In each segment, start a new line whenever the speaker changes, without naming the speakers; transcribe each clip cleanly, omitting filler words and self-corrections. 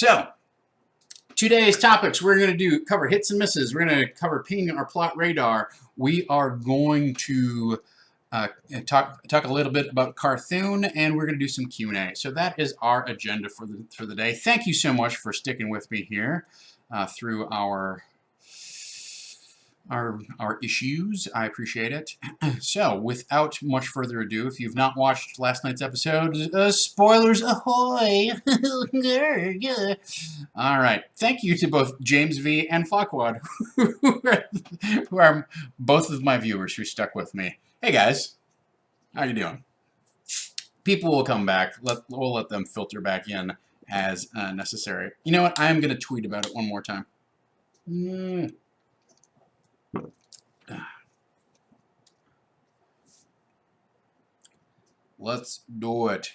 So, today's topics, we're going to cover hits and misses. We're going to cover ping our plot radar. We are going to talk a little bit about Carthoon, and we're going to do some Q&A. So that is our agenda for the day. Thank you so much for sticking with me here through our issues. I appreciate it. So, without much further ado, if you've not watched last night's episode, spoilers ahoy! All right. Thank you to both James V and Flockwad, who are both of my viewers who stuck with me. Hey guys, how you doing? People will come back. We'll let them filter back in as necessary. You know what? I am going to tweet about it one more time. Let's do it.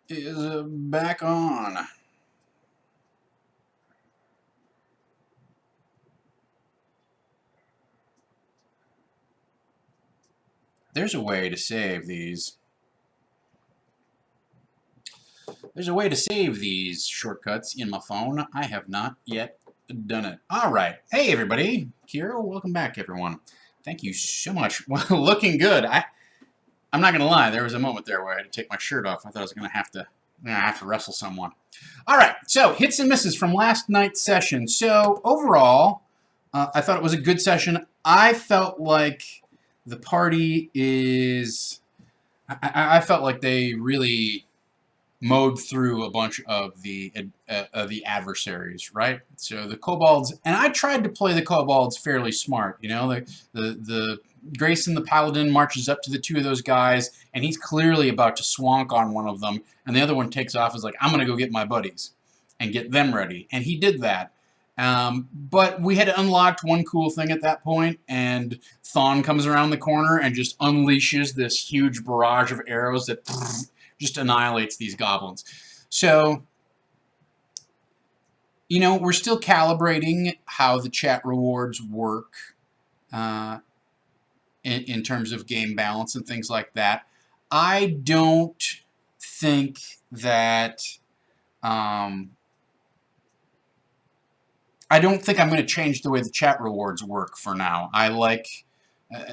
Is back on. There's a way to save these. There's a way to save these shortcuts in my phone. I have not yet done it. All right. Hey, everybody. Kira, welcome back, everyone. Thank you so much. Well, looking good. I'm not going to lie. There was a moment there where I had to take my shirt off. I thought I was going to have to wrestle someone. All right. So, hits and misses from last night's session. So, overall, I thought it was a good session. I felt like the party is... I felt like they really mowed through a bunch of the adversaries, right? So the kobolds, and I tried to play the kobolds fairly smart, you know. The Grayson the Paladin marches up to the two of those guys, and he's clearly about to swank on one of them, and the other one takes off, is like, I'm gonna go get my buddies and get them ready, and he did that. But we had unlocked one cool thing at that point, and Thawne comes around the corner and just unleashes this huge barrage of arrows that just annihilates these goblins. So, you know, we're still calibrating how the chat rewards work in terms of game balance and things like that. I don't think that... I don't think I'm going to change the way the chat rewards work for now. I like...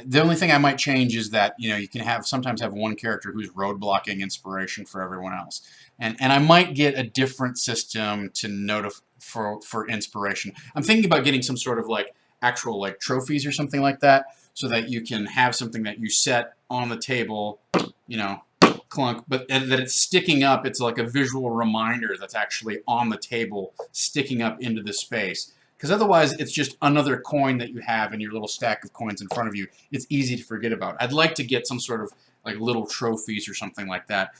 the only thing I might change is that, you know, you can sometimes have one character who's roadblocking inspiration for everyone else. And I might get a different system to for inspiration. I'm thinking about getting some sort of like actual like trophies or something like that, so that you can have something that you set on the table, you know, clunk, but that it's sticking up. It's like a visual reminder that's actually on the table, sticking up into the space. Because otherwise, it's just another coin that you have in your little stack of coins in front of you. It's easy to forget about. I'd like to get some sort of like little trophies or something like that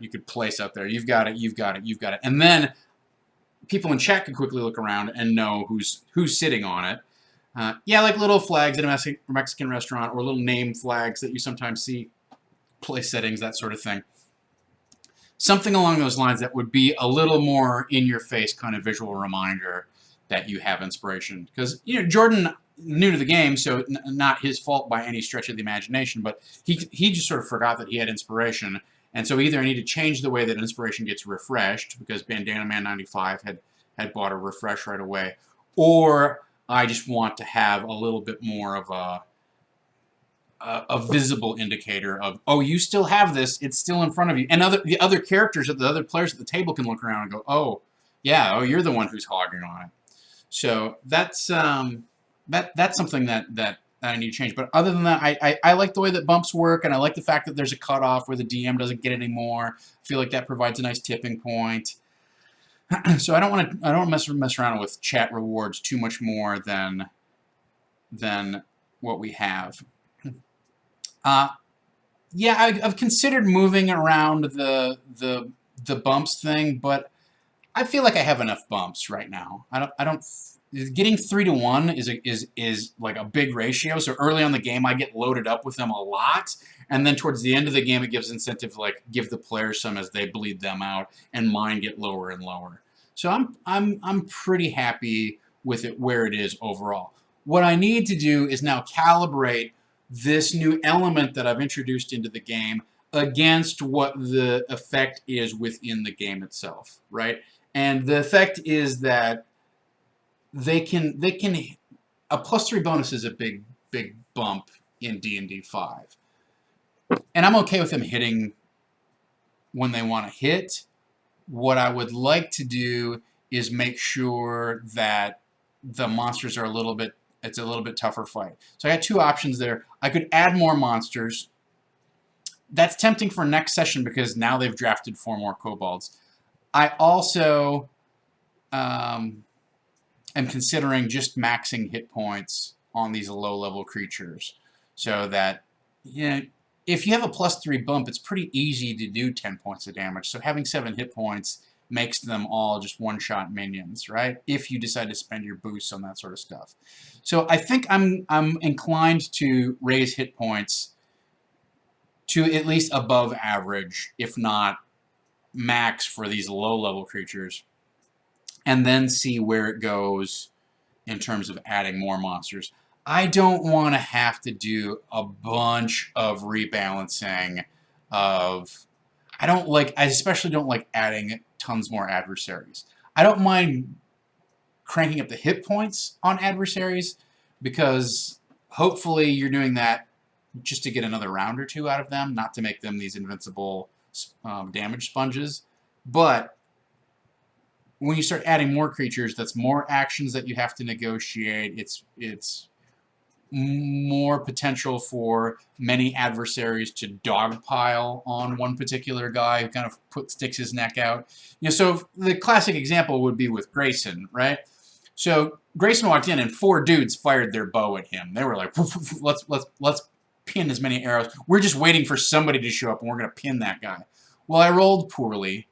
you could place out there. You've got it, you've got it, you've got it. And then people in chat could quickly look around and know who's sitting on it. Yeah, like little flags at a Mexican restaurant, or little name flags that you sometimes see, place settings, that sort of thing. Something along those lines that would be a little more in-your-face kind of visual reminder that you have inspiration. Because, you know, Jordan, new to the game, so not his fault by any stretch of the imagination, but he just sort of forgot that he had inspiration. And so either I need to change the way that inspiration gets refreshed, because Bandana Man 95 had bought a refresh right away, or I just want to have a little bit more of a visible indicator of, oh, you still have this, it's still in front of you. And the other characters, the other players at the table can look around and go, oh, yeah, oh, you're the one who's hogging on it. So that's something that I need to change. But other than that, I like the way that bumps work, and I like the fact that there's a cutoff where the DM doesn't get it anymore. I feel like that provides a nice tipping point. So I don't want to mess around with chat rewards too much more than what we have. Yeah, I've considered moving around the bumps thing, but I feel like I have enough bumps right now. I don't getting 3 to 1 is like a big ratio. So early on in the game, I get loaded up with them a lot, and then towards the end of the game, it gives incentive to like give the players some as they bleed them out, and mine get lower and lower. So I'm pretty happy with it where it is overall. What I need to do is now calibrate this new element that I've introduced into the game against what the effect is within the game itself, right? And the effect is that they can a +3 bonus is a big bump in D&D 5. And I'm okay with them hitting when they want to hit. What I would like to do is make sure that the monsters are it's a little bit tougher fight. So I got 2 options there. I could add more monsters. That's tempting for next session because now they've drafted 4 more kobolds. I also am considering just maxing hit points on these low-level creatures so that, you know, if you have a +3 bump, it's pretty easy to do 10 points of damage. So having 7 hit points makes them all just one-shot minions, right? If you decide to spend your boosts on that sort of stuff. So I think I'm inclined to raise hit points to at least above average, if not max for these low-level creatures, and then see where it goes in terms of adding more monsters. I don't want to have to do a bunch of rebalancing of... I especially don't like adding tons more adversaries. I don't mind cranking up the hit points on adversaries because hopefully you're doing that just to get another round or 2 out of them, not to make them these invincible damage sponges. But when you start adding more creatures, that's more actions that you have to negotiate. It's more potential for many adversaries to dogpile on one particular guy who kind of sticks his neck out. You know, so the classic example would be with Grayson, right? So Grayson walked in and 4 dudes fired their bow at him. They were like, let's pin as many arrows. We're just waiting for somebody to show up and we're going to pin that guy. Well, I rolled poorly,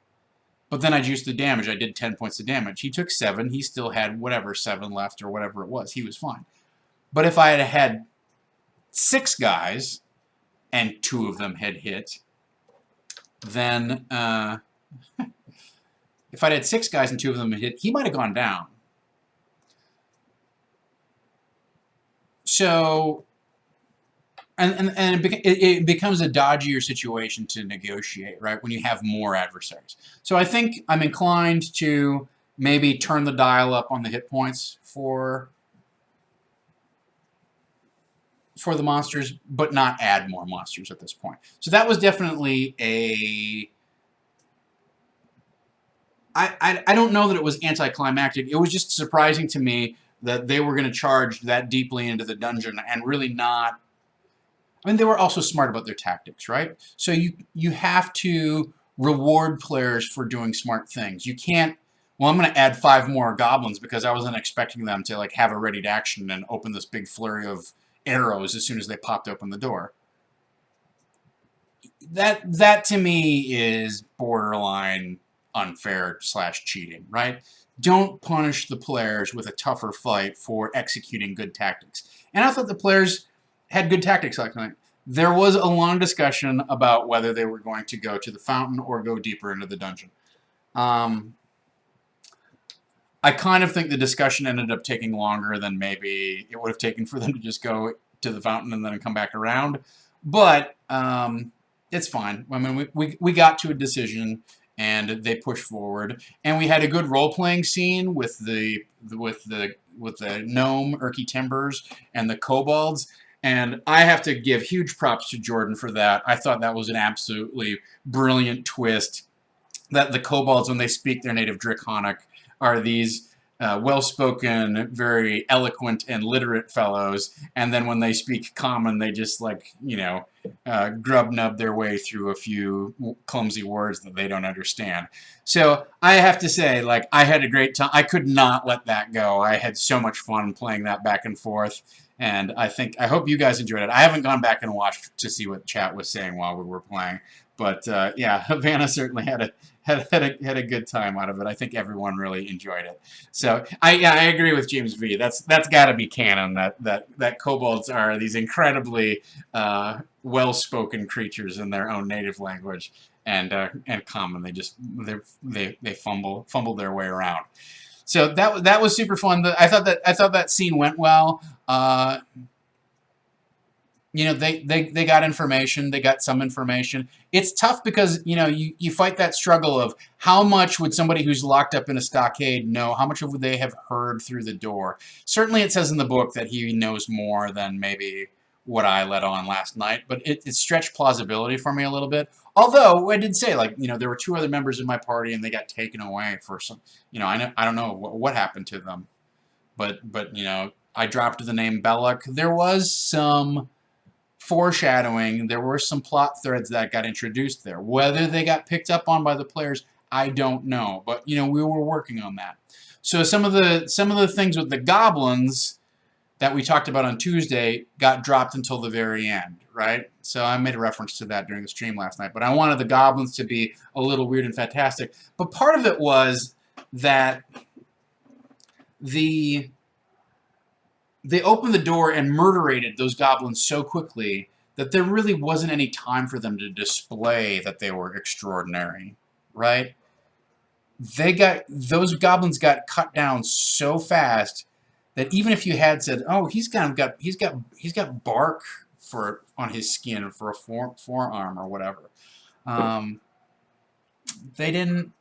but then I juiced the damage. I did 10 points of damage. He took 7. He still had whatever, 7 left or whatever it was. He was fine. But if I had had 6 guys and 2 of them had hit, then if I'd had 6 guys and 2 of them had hit, he might have gone down. So, and it becomes a dodgier situation to negotiate, right, when you have more adversaries. So I think I'm inclined to maybe turn the dial up on the hit points for the monsters, but not add more monsters at this point. So that was definitely a... I don't know that it was anticlimactic. It was just surprising to me that they were going to charge that deeply into the dungeon and really not... I mean, they were also smart about their tactics, right? So you have to reward players for doing smart things. You can't... Well, I'm going to add 5 more goblins because I wasn't expecting them to like have a ready to action and open this big flurry of arrows as soon as they popped open the door. That to me is borderline unfair / cheating, right? Don't punish the players with a tougher fight for executing good tactics. And I thought the players had good tactics last night. There was a long discussion about whether they were going to go to the fountain or go deeper into the dungeon. I kind of think the discussion ended up taking longer than maybe it would have taken for them to just go to the fountain and then come back around. But it's fine. I mean, we got to a decision and they pushed forward, and we had a good role-playing scene with the gnome Erky Timbers and the kobolds. And I have to give huge props to Jordan for that. I thought that was an absolutely brilliant twist. That the kobolds, when they speak their native Draconic, are these well-spoken, very eloquent and literate fellows, and then when they speak common, they just like, you know, grub-nub their way through a few clumsy words that they don't understand. So I have to say, like, I had a great time. I could not let that go. I had so much fun playing that back and forth, and I hope you guys enjoyed it. I haven't gone back and watched to see what chat was saying while we were playing, but yeah, Havana certainly had had a good time out of it. I think everyone really enjoyed it. So I agree with James V. That's got to be canon. That kobolds are these incredibly well-spoken creatures in their own native language and common. They fumble their way around. So that was super fun. I thought that scene went well. You know, they got information. They got some information. It's tough because, you know, you fight that struggle of how much would somebody who's locked up in a stockade know? How much would they have heard through the door? Certainly it says in the book that he knows more than maybe what I let on last night, but it stretched plausibility for me a little bit. Although I did say, like, you know, there were 2 other members in my party and they got taken away for some, you know, I don't know what happened to them. But you know, I dropped the name Belloc. There was some foreshadowing, there were some plot threads that got introduced there. Whether they got picked up on by the players, I don't know. But you know, we were working on that. So some of the things with the goblins that we talked about on Tuesday got dropped until the very end, right? So I made a reference to that during the stream last night. But I wanted the goblins to be a little weird and fantastic. But part of it was that they opened the door and murderated those goblins so quickly that there really wasn't any time for them to display that they were extraordinary, right? Those goblins got cut down so fast that even if you had said, "Oh, he's got bark on his skin for a forearm or whatever," they didn't.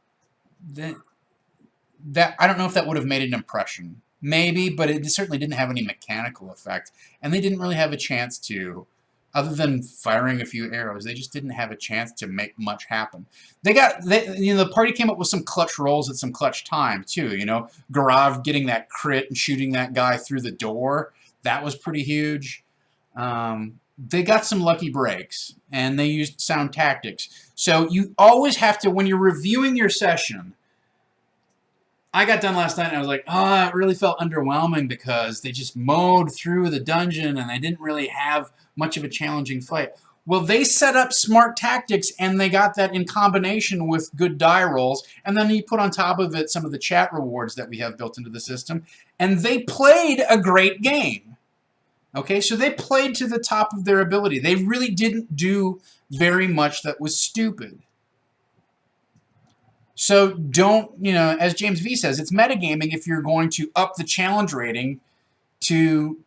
That I don't know if that would have made an impression. Maybe, but it certainly didn't have any mechanical effect. And they didn't really have a chance to, other than firing a few arrows, they just didn't have a chance to make much happen. You know, the party came up with some clutch rolls at some clutch time, too. You know, Garav getting that crit and shooting that guy through the door. That was pretty huge. They got some lucky breaks, and they used sound tactics. So you always have to, when you're reviewing your session, I got done last night and I was like, oh, it really felt underwhelming because they just mowed through the dungeon and they didn't really have much of a challenging fight. Well, they set up smart tactics and they got that in combination with good die rolls. And then you put on top of it some of the chat rewards that we have built into the system. And they played a great game. Okay, so they played to the top of their ability. They really didn't do very much that was stupid. So don't, you know, as James V says, it's metagaming if you're going to up the challenge rating to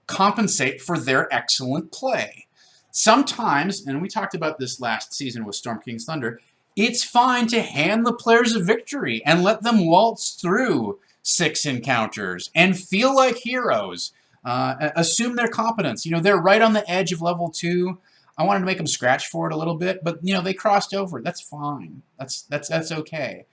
compensate for their excellent play. Sometimes, and we talked about this last season with Storm King's Thunder, it's fine to hand the players a victory and let them waltz through 6 encounters and feel like heroes. Assume their competence. You know, they're right on the edge of level 2. I wanted to make them scratch for it a little bit, but you know, they crossed over. That's fine. That's okay.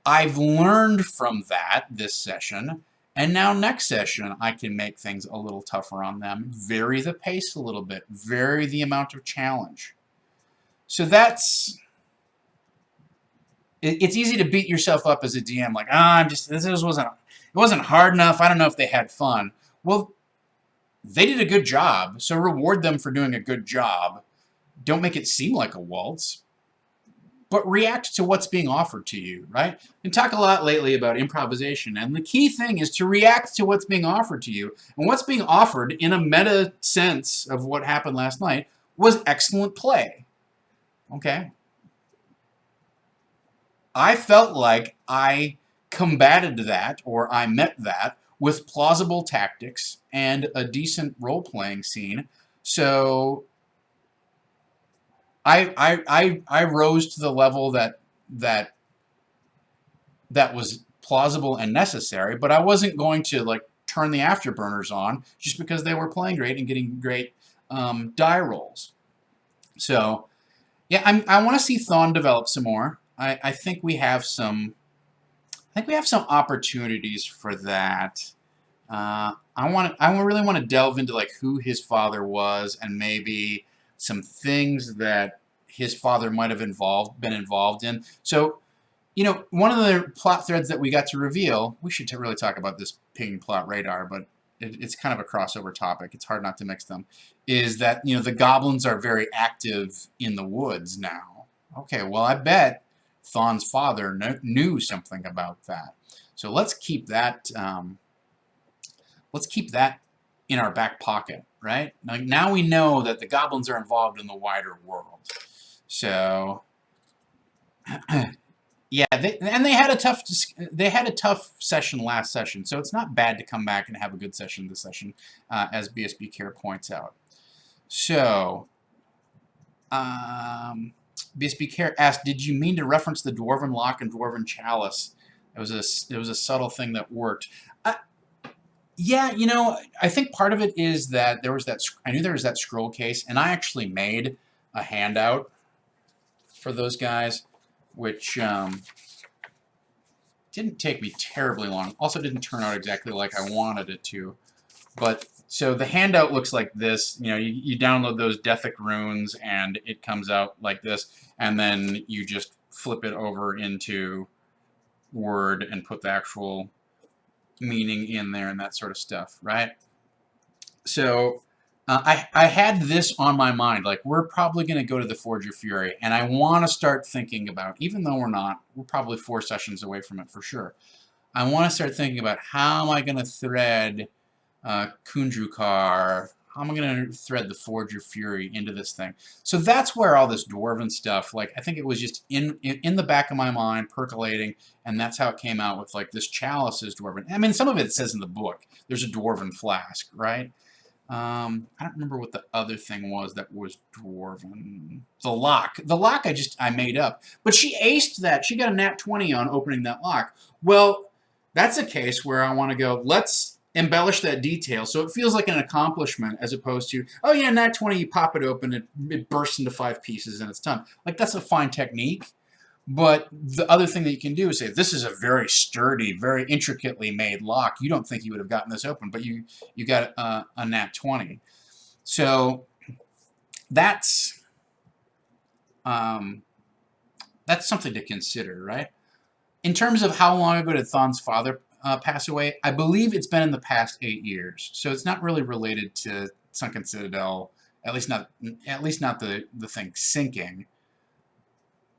I've learned from that this session, and now next session I can make things a little tougher on them. Vary the pace a little bit. Vary the amount of challenge. So it's easy to beat yourself up as a DM, like, it wasn't hard enough. I don't know if they had fun. Well, they did a good job, so reward them for doing a good job. Don't make it seem like a waltz, but react to what's being offered to you, right? We talk a lot lately about improvisation, and the key thing is to react to what's being offered to you. And what's being offered, in a meta sense of what happened last night, was excellent play. Okay? I felt like I combated that, or I met that, with plausible tactics and a decent role-playing scene. So I rose to the level that was plausible and necessary, but I wasn't going to like turn the afterburners on just because they were playing great and getting great die rolls. So yeah, I want to see Thawne develop some more. I think we have some opportunities for that. I really want to delve into like who his father was and maybe some things that his father might have been involved in. So, you know, one of the plot threads that we got to reveal, we should really talk about this ping plot radar, but it's kind of a crossover topic. It's hard not to mix them. Is that, you know, the goblins are very active in the woods now. Okay, well, I bet Thawne's father knew something about that. So let's keep that. Let's keep that in our back pocket, right? Now we know that the goblins are involved in the wider world. So, yeah, they had a tough session last session, so it's not bad to come back and have a good session this session, as BSB Care points out. So, BSB Care asked, "Did you mean to reference the Dwarven Lock and Dwarven Chalice?" It was a subtle thing that worked. Yeah, you know, I think part of it is that I knew there was that scroll case, and I actually made a handout for those guys, which didn't take me terribly long. Also didn't turn out exactly like I wanted it to. But, so the handout looks like this. You know, you download those Dethic runes, and it comes out like this, and then you just flip it over into Word and put the actual meaning in there and that sort of stuff, right? So I had this on my mind, like we're probably going to go to the Forge of Fury, and I want to start thinking about, even though we're probably 4 sessions away from it for sure, I want to start thinking about how am I going to thread Kundrukar, how am I going to thread the Forge of Fury into this thing? So that's where all this Dwarven stuff, like, I think it was just in the back of my mind, percolating, and that's how it came out with, like, this chalice is Dwarven. I mean, some of it says in the book. There's a Dwarven flask, right? I don't remember what the other thing was that was Dwarven. The lock. The lock I made up. But she aced that. She got a nat 20 on opening that lock. Well, that's a case where I want to go, let's embellish that detail so it feels like an accomplishment as opposed to, oh yeah, nat 20, you pop it open, it bursts into 5 pieces and it's done. Like, that's a fine technique. But the other thing that you can do is say, this is a very sturdy, very intricately made lock. You don't think you would have gotten this open, but you got a nat 20. So that's something to consider, right? In terms of how long ago did Thawne's father pass away, I believe it's been in the past 8 years. So it's not really related to Sunken Citadel, at least not the thing sinking.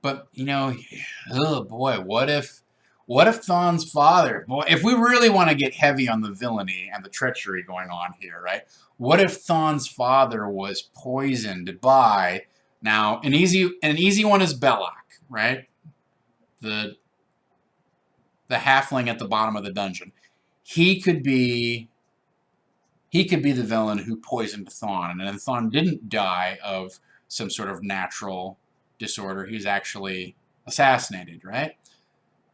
But, you know, oh boy, what if Thawne's father, boy, if we really want to get heavy on the villainy and the treachery going on here, right? What if Thawne's father was poisoned by, now, an easy one is Belloc, right? The halfling at the bottom of the dungeon. He could be the villain who poisoned Thawne, and then Thawne didn't die of some sort of natural disorder. He was actually assassinated, right?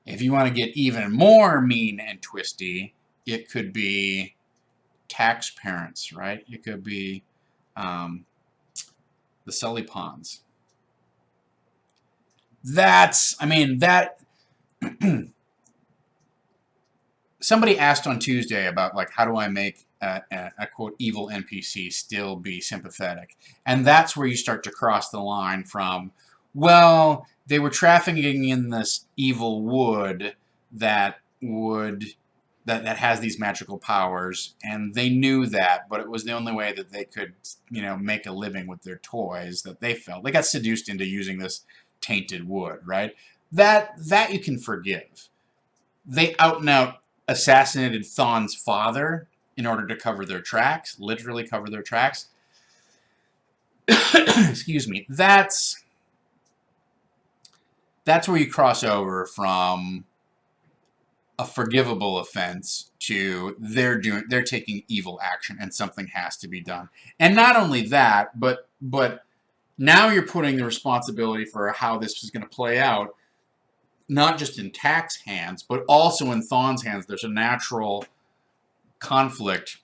If you want to get even more mean and twisty, it could be tax parents, right? It could be the Sully Pawns. Somebody asked on Tuesday about, like, how do I make a quote evil NPC still be sympathetic? And that's where you start to cross the line from, well, they were trafficking in this evil wood that has these magical powers, and they knew that, but it was the only way that they could, you know, make a living with their toys that they felt. They got seduced into using this tainted wood, right? That you can forgive. They out and out assassinated Thawne's father in order to cover their tracks, literally cover their tracks. Excuse me. That's where you cross over from a forgivable offense to they're taking evil action and something has to be done. And not only that, but now you're putting the responsibility for how this is going to play out not just in Tack's hands, but also in Thawne's hands. There's a natural conflict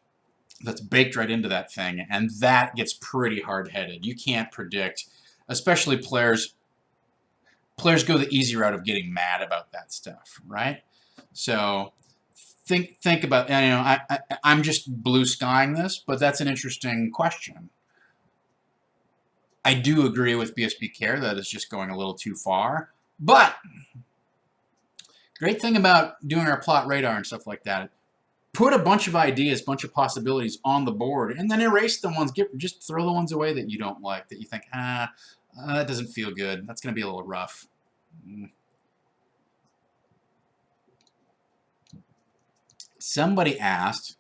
that's baked right into that thing, and that gets pretty hard-headed. You can't predict, especially players go the easy route of getting mad about that stuff, right? So think about, you know, I'm just blue skying this, but that's an interesting question. I do agree with BSB Care that it's just going a little too far, but great thing about doing our plot radar and stuff like that, put a bunch of ideas, bunch of possibilities on the board, and then erase the ones, just throw the ones away that you don't like, that you think, that doesn't feel good, that's going to be a little rough. somebody asked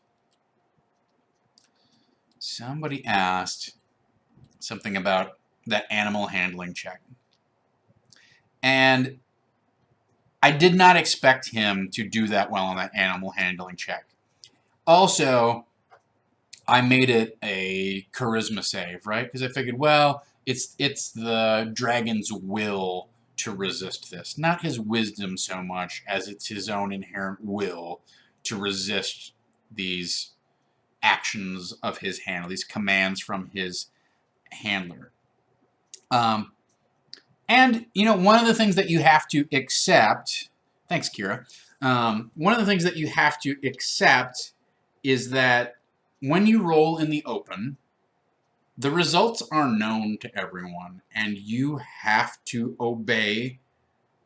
something about that animal handling check. And I did not expect him to do that well on that animal handling check. Also, I made it a charisma save, right? Because I figured, well, it's the dragon's will to resist this, not his wisdom so much as it's his own inherent will to resist these actions of his handler, these commands from his handler. And, you know, one of the things that you have to accept, thanks, Kira, one of the things that you have to accept is that when you roll in the open, the results are known to everyone, and you have to obey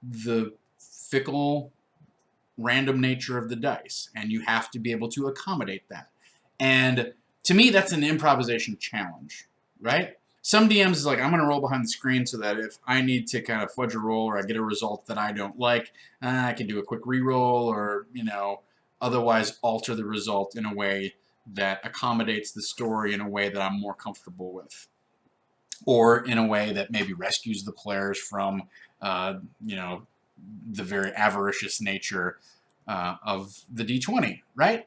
the fickle, random nature of the dice, and you have to be able to accommodate that. And to me, that's an improvisation challenge, right? Some DMs is like, I'm going to roll behind the screen so that if I need to kind of fudge a roll or I get a result that I don't like, I can do a quick re-roll or, you know, otherwise alter the result in a way that accommodates the story in a way that I'm more comfortable with. Or in a way that maybe rescues the players from, you know, the very avaricious nature of the D20, right?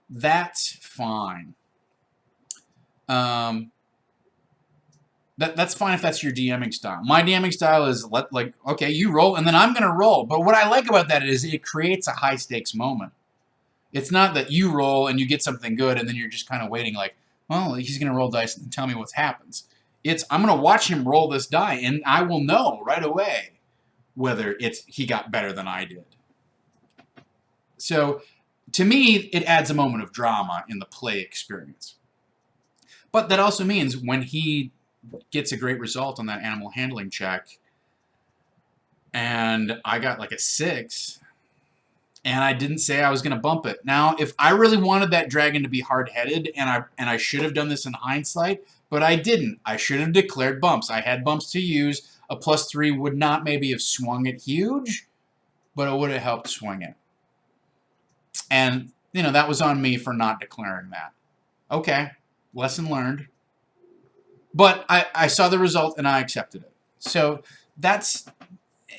That's fine. That's fine if that's your DMing style. My DMing style is okay, you roll, and then I'm going to roll. But what I like about that is it creates a high-stakes moment. It's not that you roll and you get something good, and then you're just kind of waiting like, well, he's going to roll dice and tell me what happens. It's, I'm going to watch him roll this die, and I will know right away whether he got better than I did. So, to me, it adds a moment of drama in the play experience. But that also means when he gets a great result on that animal handling check, and I got like a 6, and I didn't say I was going to bump it. Now, if I really wanted that dragon to be hard-headed, and I should have done this in hindsight, but I didn't. I should have declared bumps. I had bumps to use. A +3 would not maybe have swung it huge, but it would have helped swing it. And, you know, that was on me for not declaring that. Okay, lesson learned. But I saw the result and I accepted it. So that's,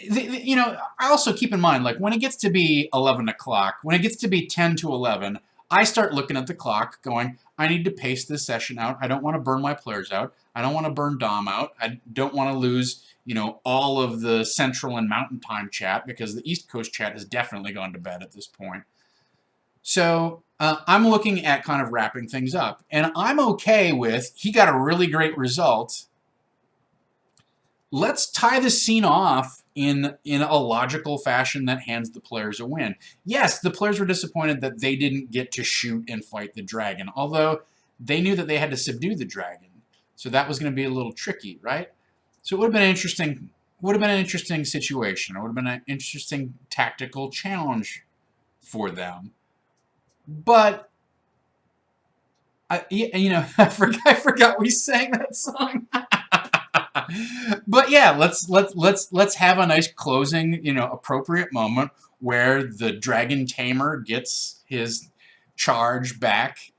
you know, I also keep in mind, like, when it gets to be 11 o'clock, when it gets to be 10 to 11, I start looking at the clock going, I need to pace this session out. I don't want to burn my players out. I don't want to burn Dom out. I don't want to lose, you know, all of the Central and Mountain Time chat because the East Coast chat has definitely gone to bed at this point. So I'm looking at kind of wrapping things up. And I'm okay with, he got a really great result. Let's tie the scene off in a logical fashion that hands the players a win. Yes, the players were disappointed that they didn't get to shoot and fight the dragon, although they knew that they had to subdue the dragon. So that was going to be a little tricky, right? So it would have been interesting. Would have been an interesting situation. It would have been an interesting tactical challenge for them. But you know, I forgot we sang that song. But yeah, let's have a nice closing, you know, appropriate moment where the dragon tamer gets his charge back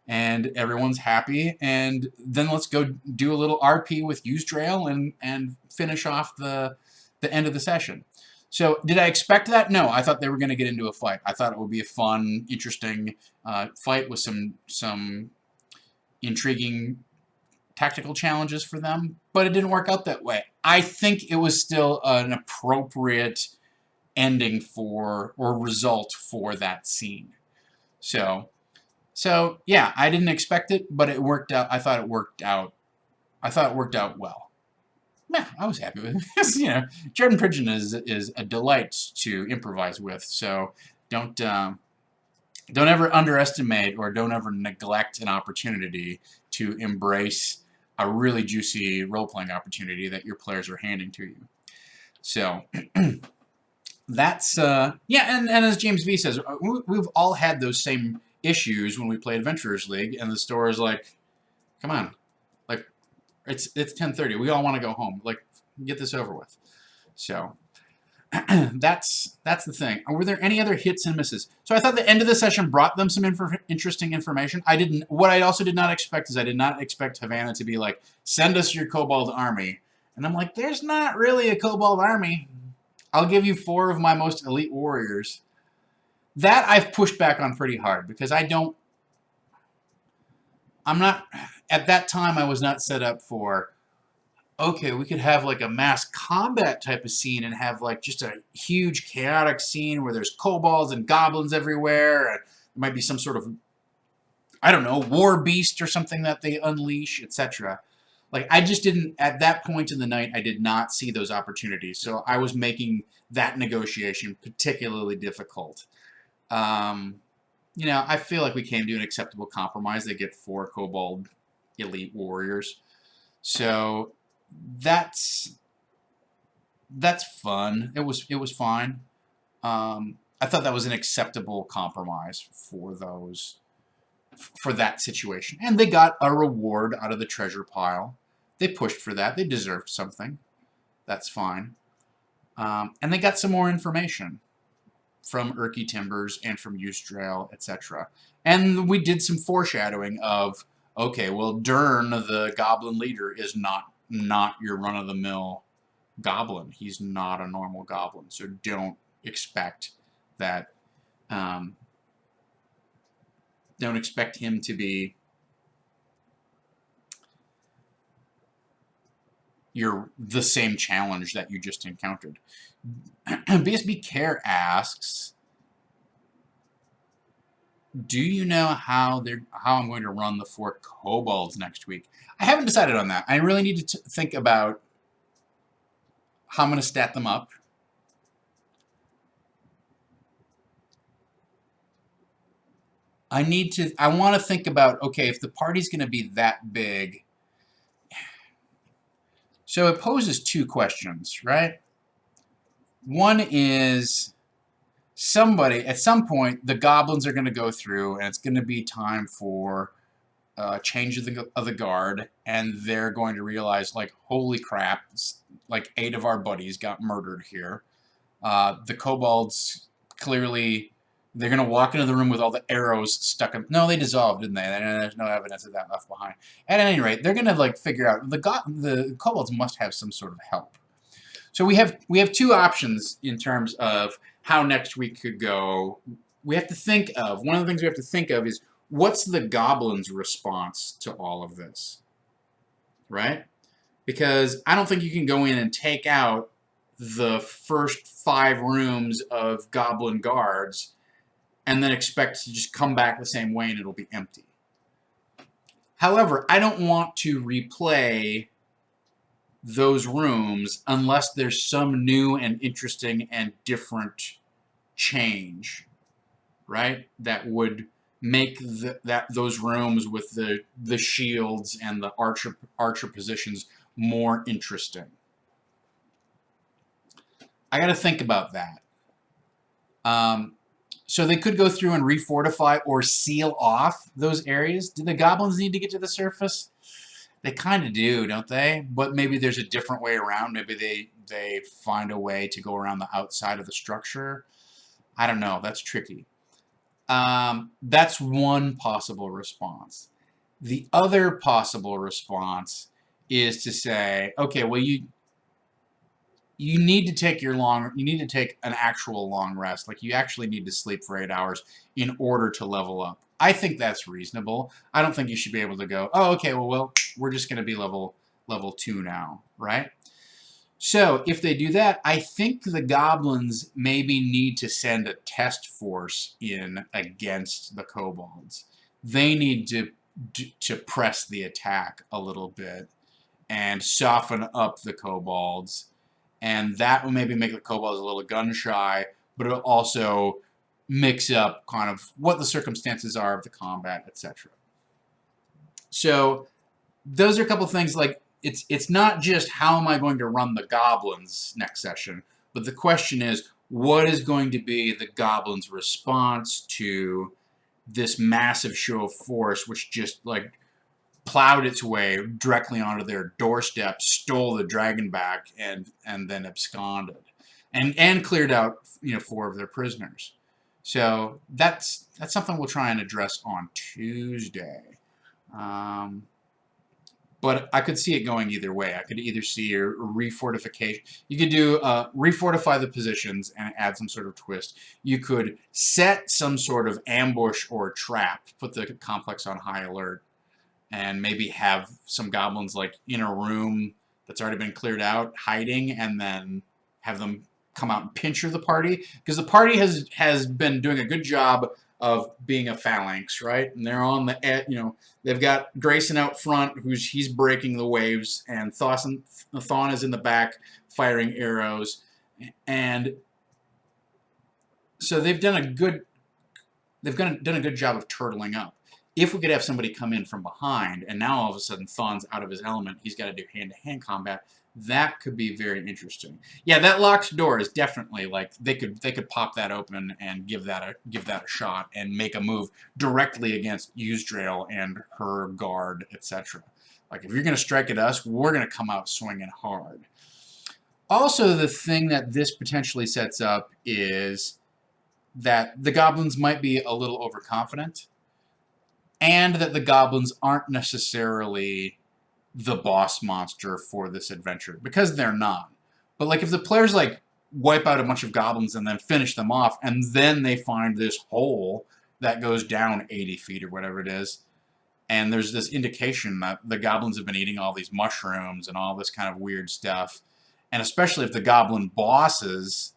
and everyone's happy, and then let's go do a little RP with Usdrail and finish off the end of the session. So, did I expect that? No, I thought they were going to get into a fight. I thought it would be a fun, interesting fight with some intriguing tactical challenges for them, but it didn't work out that way. I think it was still an appropriate ending for, or result for, that scene. So yeah, I didn't expect it, but it worked out. I thought it worked out well. Yeah, I was happy with it. You know, Jordan Pridgeon is a delight to improvise with. So don't ever underestimate or don't ever neglect an opportunity to embrace a really juicy role-playing opportunity that your players are handing to you. So that's yeah, and as James V says, we've all had those same issues when we play Adventurers League, and the store is like, come on, like, it's 10:30. We all want to go home. Like, get this over with. So that's the thing. Were there any other hits and misses? So I thought the end of the session brought them some interesting information. What I also did not expect is I did not expect Havana to be like, send us your Kobold army. And I'm like, there's not really a Kobold army. I'll give you 4 of my most elite warriors. That I've pushed back on pretty hard because at that time I was not set up for, okay, we could have like a mass combat type of scene and have like just a huge chaotic scene where there's kobolds and goblins everywhere. And there might be some sort of, I don't know, war beast or something that they unleash, etc. Like, I just didn't, at that point in the night, I did not see those opportunities. So I was making that negotiation particularly difficult. I feel like we came to an acceptable compromise. They get 4 kobold elite warriors. So that's fun. It was fine. I thought that was an acceptable compromise for that situation. And they got a reward out of the treasure pile. They pushed for that. They deserved something. That's fine. And they got some more information from Urky Timbers and from Eustrail, etc. And we did some foreshadowing of, okay, well, Dern, the goblin leader, is not your run-of-the-mill goblin. He's not a normal goblin. So don't expect that. Don't expect him to be the same challenge that you just encountered. BSB Care asks, do you know how I'm going to run the 4 kobolds next week? I haven't decided on that. I really need to think about how I'm going to stat them up. I want to think about, okay, if the party's going to be that big. So it poses 2 questions, right? One is, at some point, the goblins are going to go through, and it's going to be time for change of the guard, and they're going to realize, like, holy crap, like 8 of our buddies got murdered here. The kobolds, clearly, they're going to walk into the room with all the arrows stuck in. No, they dissolved, didn't they? There's no evidence of that left behind. At any rate, they're going to like figure out the kobolds must have some sort of help. So we have 2 options in terms of how next week could go. We have to think of, one of the things we have to think of is, what's the goblins' response to all of this, right? Because I don't think you can go in and take out the first 5 rooms of goblin guards and then expect to just come back the same way and it'll be empty. However, I don't want to replay those rooms unless there's some new and interesting and different change, right? That would make those rooms with the shields and the archer positions more interesting. I got to think about that. So they could go through and refortify or seal off those areas. Do the goblins need to get to the surface? They kind of do, don't they? But maybe there's a different way around. Maybe they find a way to go around the outside of the structure. I don't know. That's tricky. That's one possible response. The other possible response is to say, okay, well, you need to take an actual long rest. Like, you actually need to sleep for 8 hours in order to level up. I think that's reasonable. I don't think you should be able to go, oh, okay, well, we're just going to be level 2 now, right? So if they do that, I think the goblins maybe need to send a test force in against the kobolds. They need to press the attack a little bit and soften up the kobolds. And that will maybe make the kobolds a little gun-shy, but it'll also mix up kind of what the circumstances are of the combat, etc. So those are a couple things. Like, it's not just how am I going to run the goblins next session, but the question is, what is going to be the goblins' response to this massive show of force, which just like plowed its way directly onto their doorstep, stole the dragon back, and then absconded. and cleared out 4 of their prisoners. So that's something we'll try and address on Tuesday. But I could see it going either way. I could either see a refortification. You could do refortify the positions and add some sort of twist. You could set some sort of ambush or trap, put the complex on high alert, and maybe have some goblins like in a room that's already been cleared out, hiding, and then have them come out and pincher the party. Because the party has been doing a good job of being a phalanx, right? And they're on the they've got Grayson out front, he's breaking the waves, and Thawne is in the back firing arrows, and so they've done a good job of turtling up. If we could have somebody come in from behind, and now all of a sudden Thawne's out of his element, he's got to do hand-to-hand combat. That could be very interesting. Yeah, that locked door is definitely like they could pop that open and give that a shot and make a move directly against Yuzdrael and her guard, etc. Like if you're going to strike at us, we're going to come out swinging hard. Also, the thing that this potentially sets up is that the goblins might be a little overconfident, and that the goblins aren't necessarily the boss monster for this adventure, because they're not. But like if the players like wipe out a bunch of goblins and then finish them off, and then they find this hole that goes down 80 feet or whatever it is, and there's this indication that the goblins have been eating all these mushrooms and all this kind of weird stuff, and especially if the goblin bosses,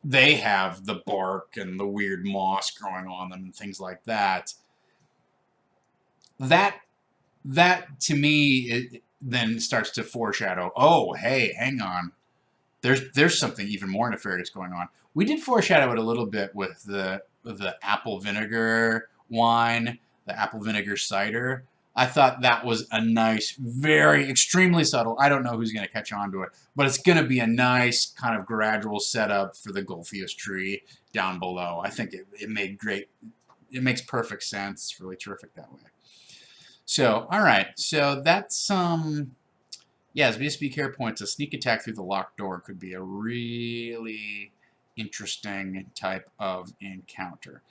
they have the bark and the weird moss growing on them and things like that. That to me it then starts to foreshadow, oh, hey, hang on. There's something even more nefarious going on. We did foreshadow it a little bit with the apple vinegar wine, the apple vinegar cider. I thought that was a nice, very extremely subtle. I don't know who's going to catch on to it, but it's going to be a nice kind of gradual setup for the Golpheus tree down below. I think it makes perfect sense. It's really terrific that way. So, all right. So that's as BSB care points, a sneak attack through the locked door could be a really interesting type of encounter.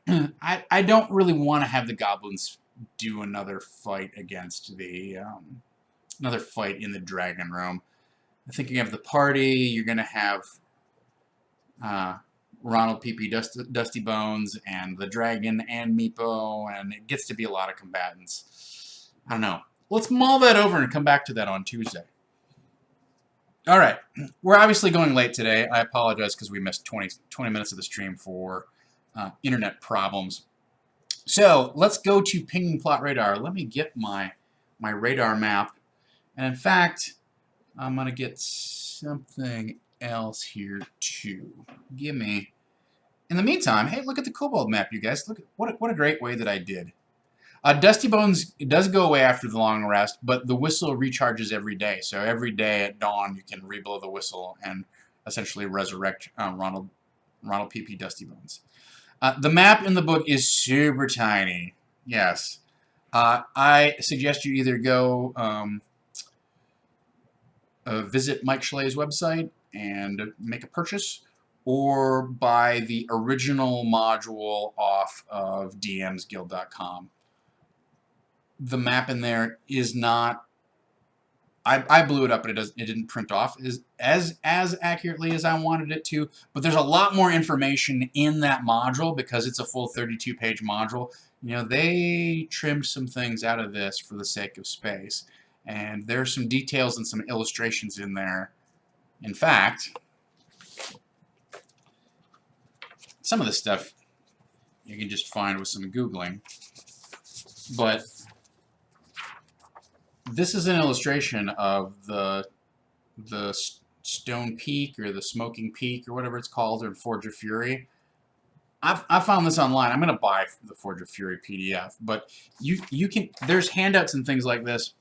I don't really want to have the goblins do another fight against the another fight in the dragon room. I think you have the party. You're going to have Ronald PP Dusty Bones and the dragon and Meepo, and it gets to be a lot of combatants. I don't know. Let's mull that over and come back to that on Tuesday. All right. We're obviously going late today. I apologize because we missed 20 minutes of the stream for internet problems. So let's go to pinging plot radar. Let me get my radar map. And in fact, I'm going to get something else here too. Give me. In the meantime, hey, look at the Kobold map, you guys. Look, what a great way that I did. Dusty Bones does go away after the long rest, but the whistle recharges every day. So every day at dawn, you can reblow the whistle and essentially resurrect Ronald PP Dusty Bones. The map in the book is super tiny. Yes. I suggest you either go visit Mike Schlee's website and make a purchase, or buy the original module off of dmsguild.com. The map in there is not... I blew it up, but it didn't print off as accurately as I wanted it to. But there's a lot more information in that module because it's a full 32-page module. You know, they trimmed some things out of this for the sake of space, and there's some details and some illustrations in there. In fact, some of this stuff you can just find with some Googling, but this is an illustration of the Stone Peak or the Smoking Peak or whatever it's called in Forge of Fury. I found this online. I'm going to buy the Forge of Fury PDF, but you can, there's handouts and things like this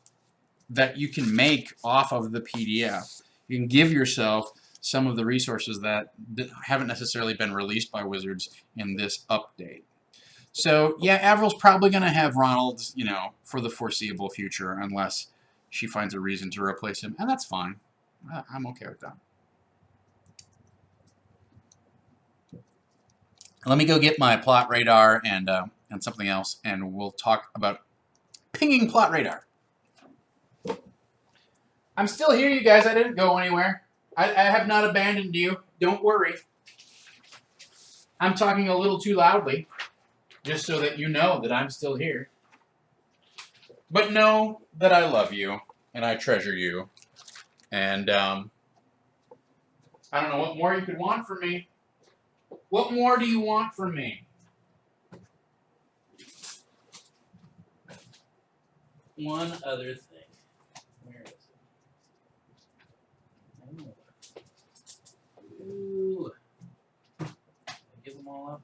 that you can make off of the PDF. You can give yourself some of the resources that haven't necessarily been released by Wizards in this update. So, yeah, Avril's probably going to have Ronald, you know, for the foreseeable future, unless she finds a reason to replace him, and that's fine. I'm okay with that. Let me go get my plot radar and something else, and we'll talk about pinging plot radar. I'm still here, you guys. I didn't go anywhere. I have not abandoned you. Don't worry. I'm talking a little too loudly, just so that you know that I'm still here. But know that I love you, and I treasure you. And I don't know what more you could want from me. What more do you want from me? One other thing. Where is it? Ooh. Give them all up.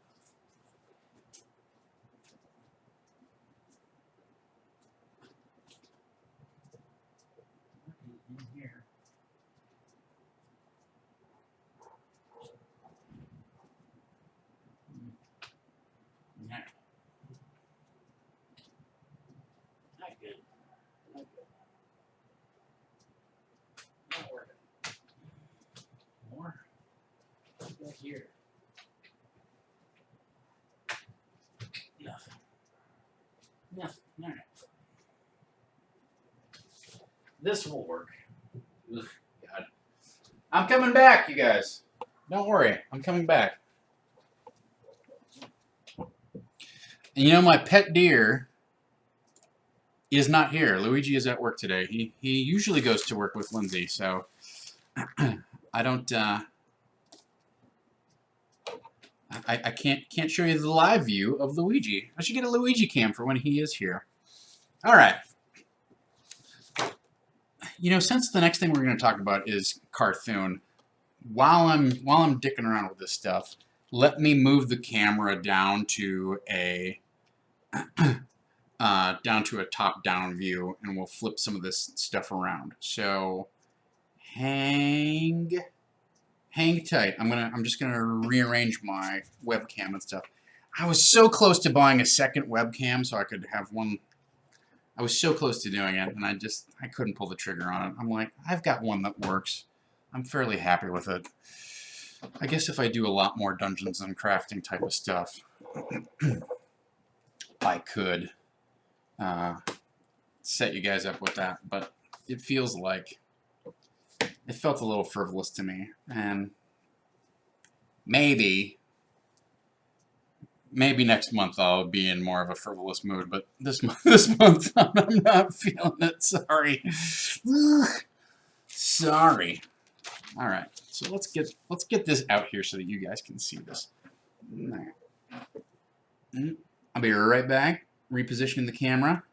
In here. Not good. Not good. Not working. More. Right here. Nothing. Nothing. All right. This will work. Ugh, God. I'm coming back, you guys. Don't worry. I'm coming back. And you know, my pet deer is not here. Luigi is at work today. He usually goes to work with Lindsay, so I don't. I can't show you the live view of Luigi. I should get a Luigi cam for when he is here. All right. You know, since the next thing we're going to talk about is Carthoon, while I'm dicking around with this stuff, let me move the camera down to a top-down view, and we'll flip some of this stuff around. So hang tight. I'm just gonna rearrange my webcam and stuff. I was so close to buying a second webcam so I could have one. I was so close to doing it, and I couldn't pull the trigger on it. I'm like, I've got one that works. I'm fairly happy with it. I guess if I do a lot more Dungeons and Crafting type of stuff, I could set you guys up with that, but it feels like it felt a little frivolous to me, and maybe next month I'll be in more of a frivolous mood, but this month I'm not feeling it. Sorry. Sorry. All right. So let's get this out here so that you guys can see this. I'll be right back. Repositioning the camera.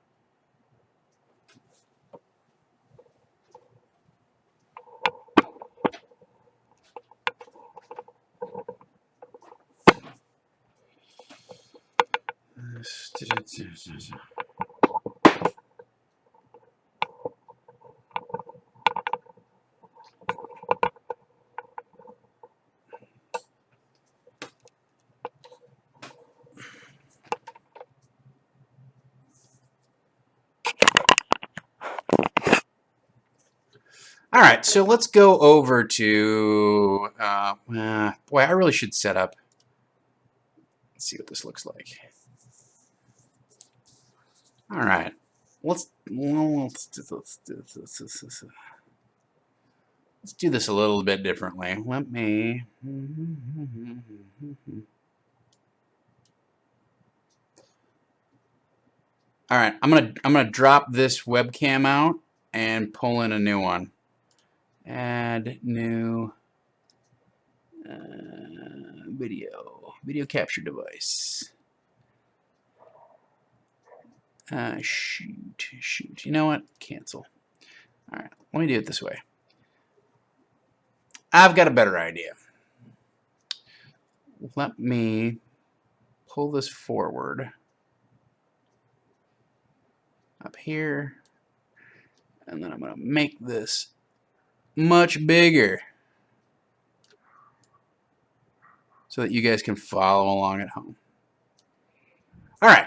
All right, so let's go over to, boy, I really should set up. Let's see what this looks like. All right, let's do this a little bit differently. Let me. All right, I'm gonna drop this webcam out and pull in a new one. Add new video capture device. Shoot. You know what? Cancel. All right, let me do it this way. I've got a better idea. Let me pull this forward up here, and then I'm going to make this much bigger so that you guys can follow along at home. All right.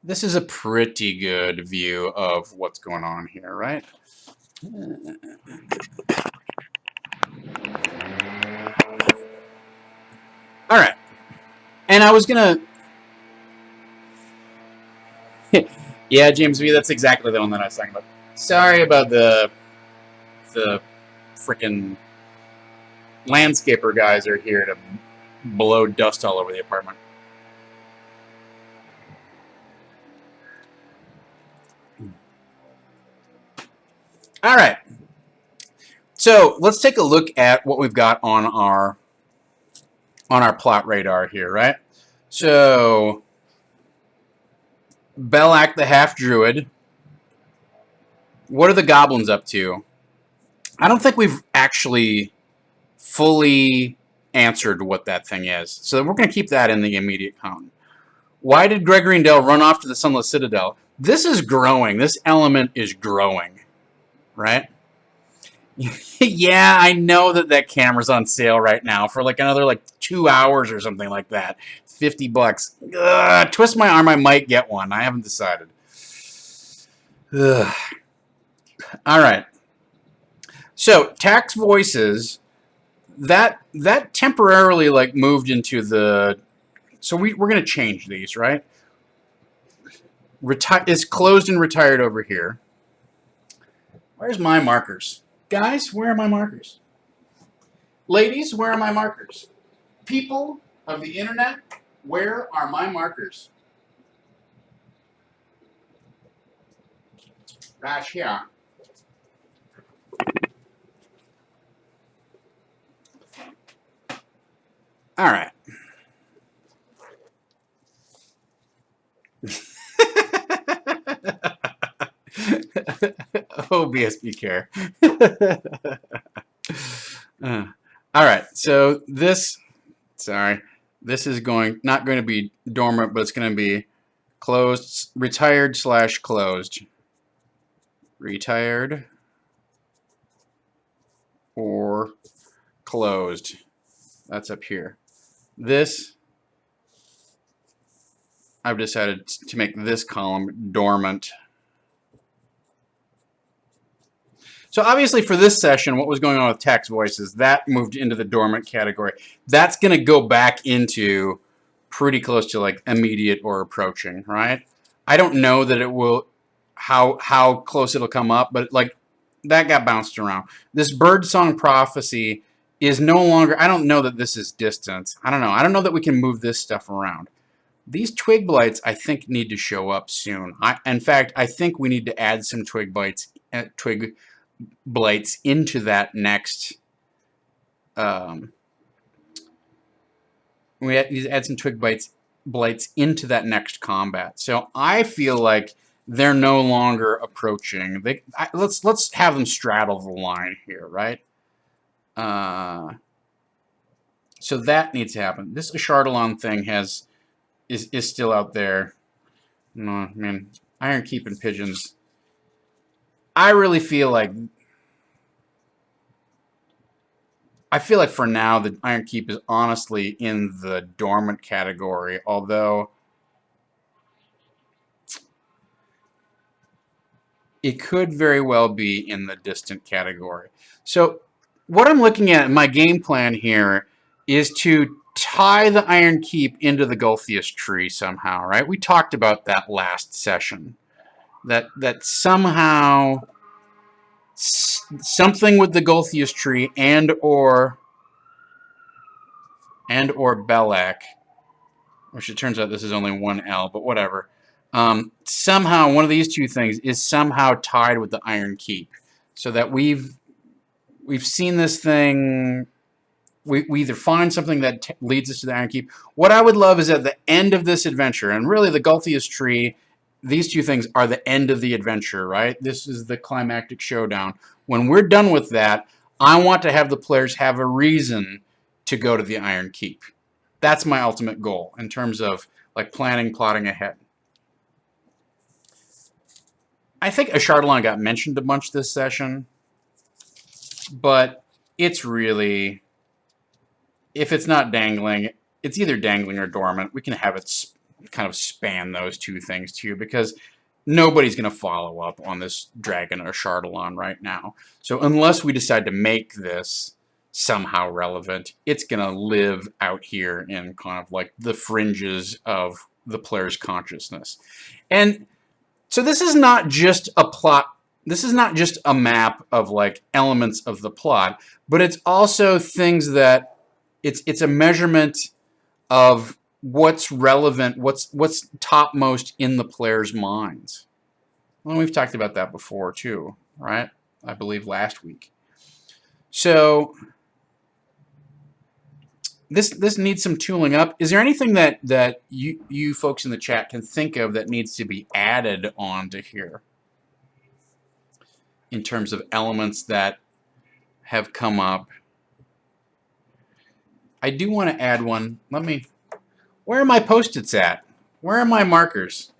This is a pretty good view of what's going on here, right? All right. And I was going to... Yeah, James V, that's exactly the one that I was talking about. Sorry about the frickin' landscaper guys are here to blow dust all over the apartment. All right. So let's take a look at what we've got on our plot radar here, right? So Belak the half druid. What are the goblins up to? I don't think we've actually fully answered what that thing is. So we're going to keep that in the immediate count. Why did Gregory and Dell run off to the Sunless Citadel? This is growing. This element is growing, right? Yeah, I know that camera's on sale right now for like another 2 hours or something like that. $50. Ugh, twist my arm, I might get one. I haven't decided. Ugh. All right. So tax voices, that temporarily moved into the. So we're going to change these, right? Is closed and retired over here. Where's my markers? Guys, where are my markers? Ladies, where are my markers? People of the internet, where are my markers? Right here. All right. Oh, BSB care. All right, so this is not going to be dormant, but it's going to be closed, retired / closed. Retired or closed. That's up here. This, I've decided to make this column dormant. So obviously for this session, what was going on with text voices, that moved into the dormant category. That's going to go back into pretty close to immediate or approaching, right? I don't know that it will, how close it'll come up, but that got bounced around. This birdsong prophecy is no longer, I don't know that this is distance. I don't know. I don't know that we can move this stuff around. These twig blights, I think, need to show up soon. In fact, I think we need to add some twig blights into that next. We need to add some twig blights into that next combat. So I feel like they're no longer approaching. Let's have them straddle the line here, right? So that needs to happen. This Ashardalon thing is still out there. No, I mean, Iron Keep and Pigeons. I really feel like for now the Iron Keep is honestly in the dormant category, although it could very well be in the distant category. So what I'm looking at in my game plan here is to tie the Iron Keep into the Gulthius tree somehow, right? We talked about that last session. That somehow something with the Gulthius tree and or Belak, which it turns out this is only one L, but whatever. Somehow one of these two things is somehow tied with the Iron Keep, so that we've seen this thing. We either find something that leads us to the Iron Keep. What I would love is at the end of this adventure, and really the Gulthius tree, these two things are the end of the adventure, right? This is the climactic showdown. When we're done with that, I want to have the players have a reason to go to the Iron Keep. That's my ultimate goal in terms of plotting ahead. I think Ashardalon got mentioned a bunch this session, but it's really, if it's not dangling, it's either dangling or dormant. We can have it kind of span those two things too, because nobody's going to follow up on this dragon or Chardalon right now. So unless we decide to make this somehow relevant, it's going to live out here in kind of like the fringes of the player's consciousness. And so this is not just a plot. This is not just a map of like elements of the plot, but it's also things that it's a measurement of what's relevant, what's topmost in the player's minds. Well, we've talked about that before too, right? I believe last week. So this needs some tooling up. Is there anything that you folks in the chat can think of that needs to be added onto here in terms of elements that have come up? I do want to add one. Where are my Post-its at? Where are my markers?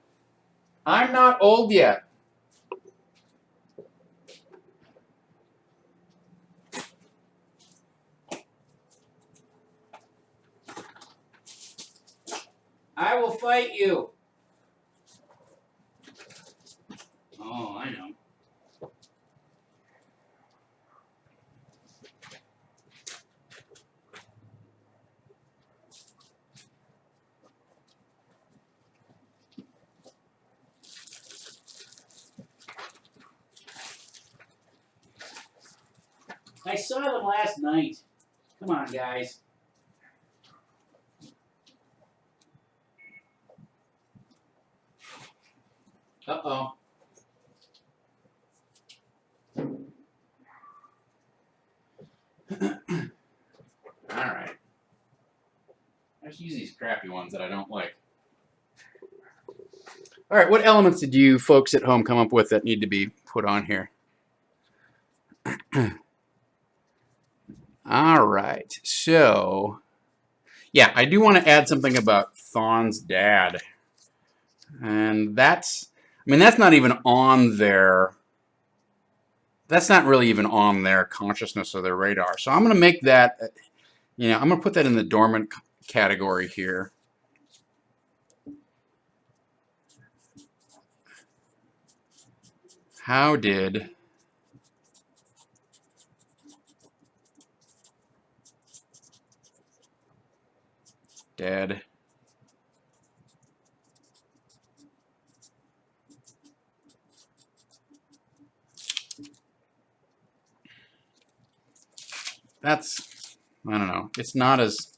I'm not old yet. I will fight you. Oh, I know. I saw them last night. Come on, guys. Uh-oh. All right. I just use these crappy ones that I don't like. All right, what elements did you folks at home come up with that need to be put on here? All right, so yeah, I do want to add something about Thon's dad. And that's not even on their, that's not really even on their consciousness or their radar. So I'm going to make that, I'm going to put that in the dormant category here. How did Dad that's, I don't know, it's not as,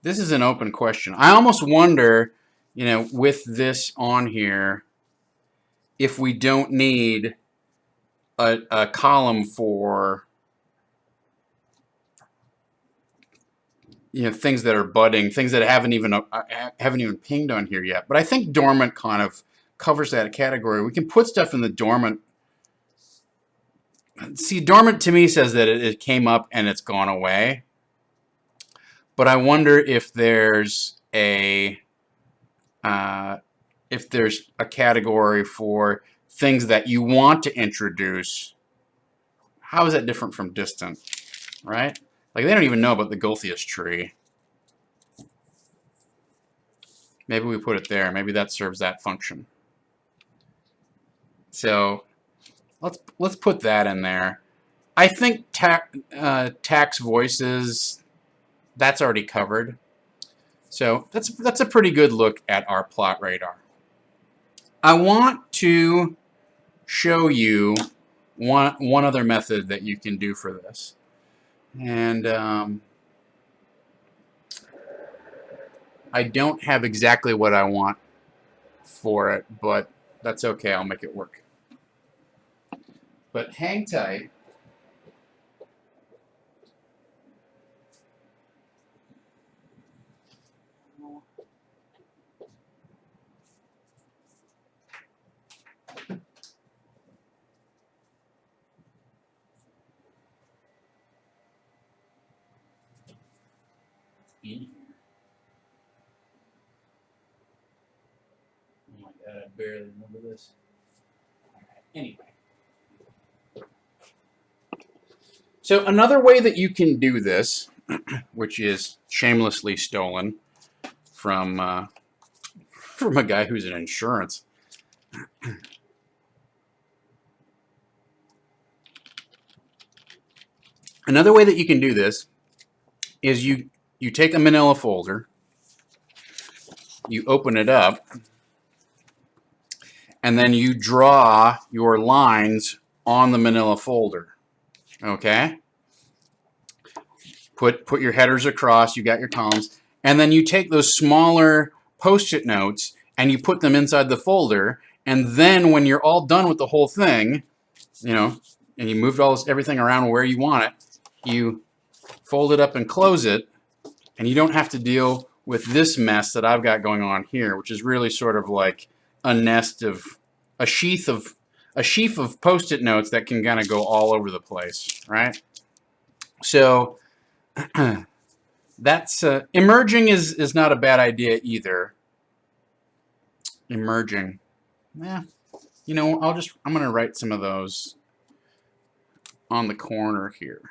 this is an open question. I almost wonder, with this on here, if we don't need a column for things that are budding, things that haven't even pinged on here yet. But I think dormant kind of covers that category. We can put stuff in the dormant. See, dormant to me says that it came up and it's gone away. But I wonder if there's a category for things that you want to introduce. How is that different from distant, right? Like they don't even know about the Gulthias tree. Maybe we put it there. Maybe that serves that function. So let's put that in there. I think tax voices, that's already covered. So that's a pretty good look at our plot radar. I want to show you one other method that you can do for this. And I don't have exactly what I want for it, but that's okay. I'll make it work. But hang tight. In here. Oh my god, I barely remember this. All right, anyway. So another way that you can do this, which is shamelessly stolen from a guy who's in insurance, Another way that you can do this is you take a manila folder, you open it up, and then you draw your lines on the manila folder. Okay? Put your headers across, you got your columns, and then you take those smaller post-it notes and you put them inside the folder, and then when you're all done with the whole thing, you know, and you moved everything around where you want it, you fold it up and close it, and you don't have to deal with this mess that I've got going on here, which is really sort of like a sheaf of post-it notes that can kind of go all over the place, right? So that's emerging is not a bad idea either. Emerging, yeah. You know, I'm gonna write some of those on the corner here.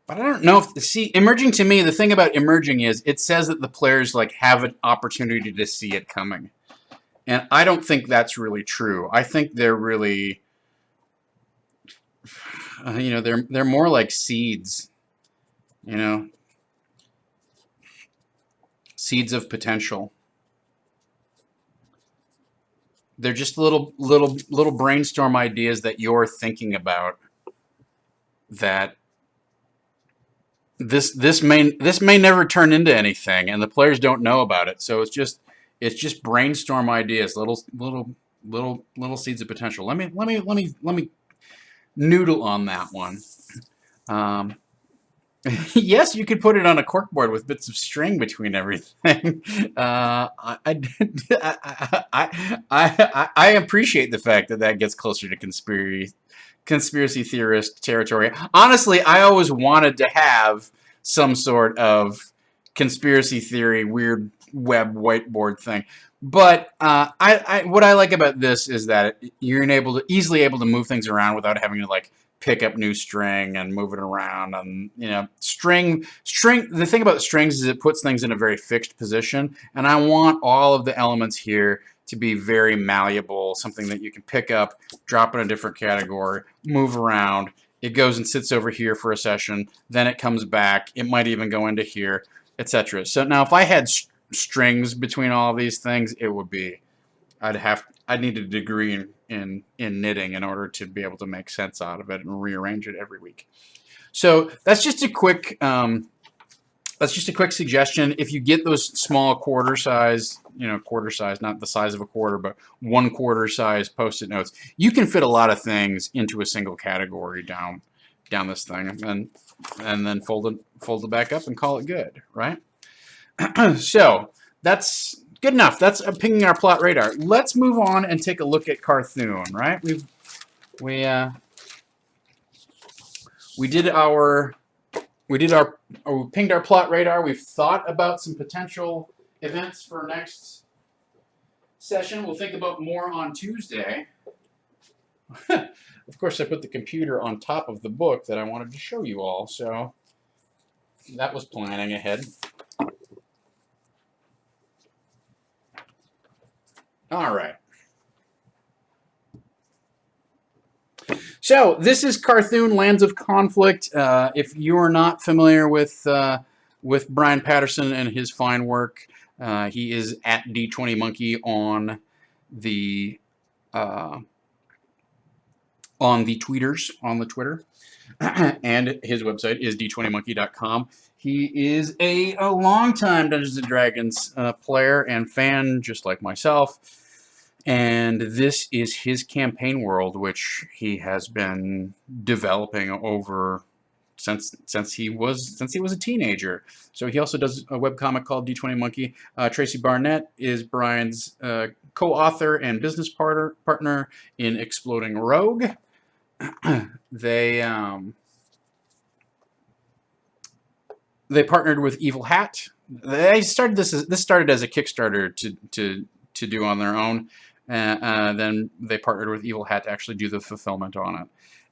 But I don't know if, see, emerging to me, the thing about emerging is it says that the players like have an opportunity to see it coming. And I don't think that's really true. I think they're really, you know, they're more like seeds, you know, seeds of potential. They're just little brainstorm ideas that you're thinking about that this may never turn into anything, and the players don't know about it. So it's just brainstorm ideas, little seeds of potential. Let me noodle on that one. Yes, you could put it on a corkboard with bits of string between everything. I appreciate the fact that gets closer to conspiracy theorist territory. Honestly, I always wanted to have some sort of conspiracy theory, weird web whiteboard thing. But what I like about this is that you're easily able to move things around without having to like pick up new string and move it around. And you know, string. The thing about strings is it puts things in a very fixed position, and I want all of the elements here to be very malleable, something that you can pick up, drop in a different category, move around. It goes and sits over here for a session, then it comes back. It might even go into here, etc. So now if I had strings between all of these things, it would be, I'd need a degree in knitting in order to be able to make sense out of it and rearrange it every week. So that's just a quick suggestion. If you get those small quarter size, not the size of a quarter, but 1/4 size Post-it notes, you can fit a lot of things into a single category down this thing, and then fold it back up and call it good, right? So that's good enough. That's pinging our plot radar. Let's move on and take a look at Carthoon, right? We pinged our plot radar. We've thought about some potential events for next session. We'll think about more on Tuesday. Of course, I put the computer on top of the book that I wanted to show you all, so that was planning ahead. All right. So this is Carthoon, Lands of Conflict. If you are not familiar with Brian Patterson and his fine work, he is at D20Monkey on the Twitter, and his website is d20monkey.com. He is a longtime Dungeons & Dragons player and fan, just like myself. And this is his campaign world, which he has been developing over since he was a teenager. So he also does a webcomic called D20Monkey. Tracy Barnett is Brian's co-author and business partner in Exploding Rogue. They partnered with Evil Hat. This started as a Kickstarter to do on their own. Then they partnered with Evil Hat to actually do the fulfillment on it.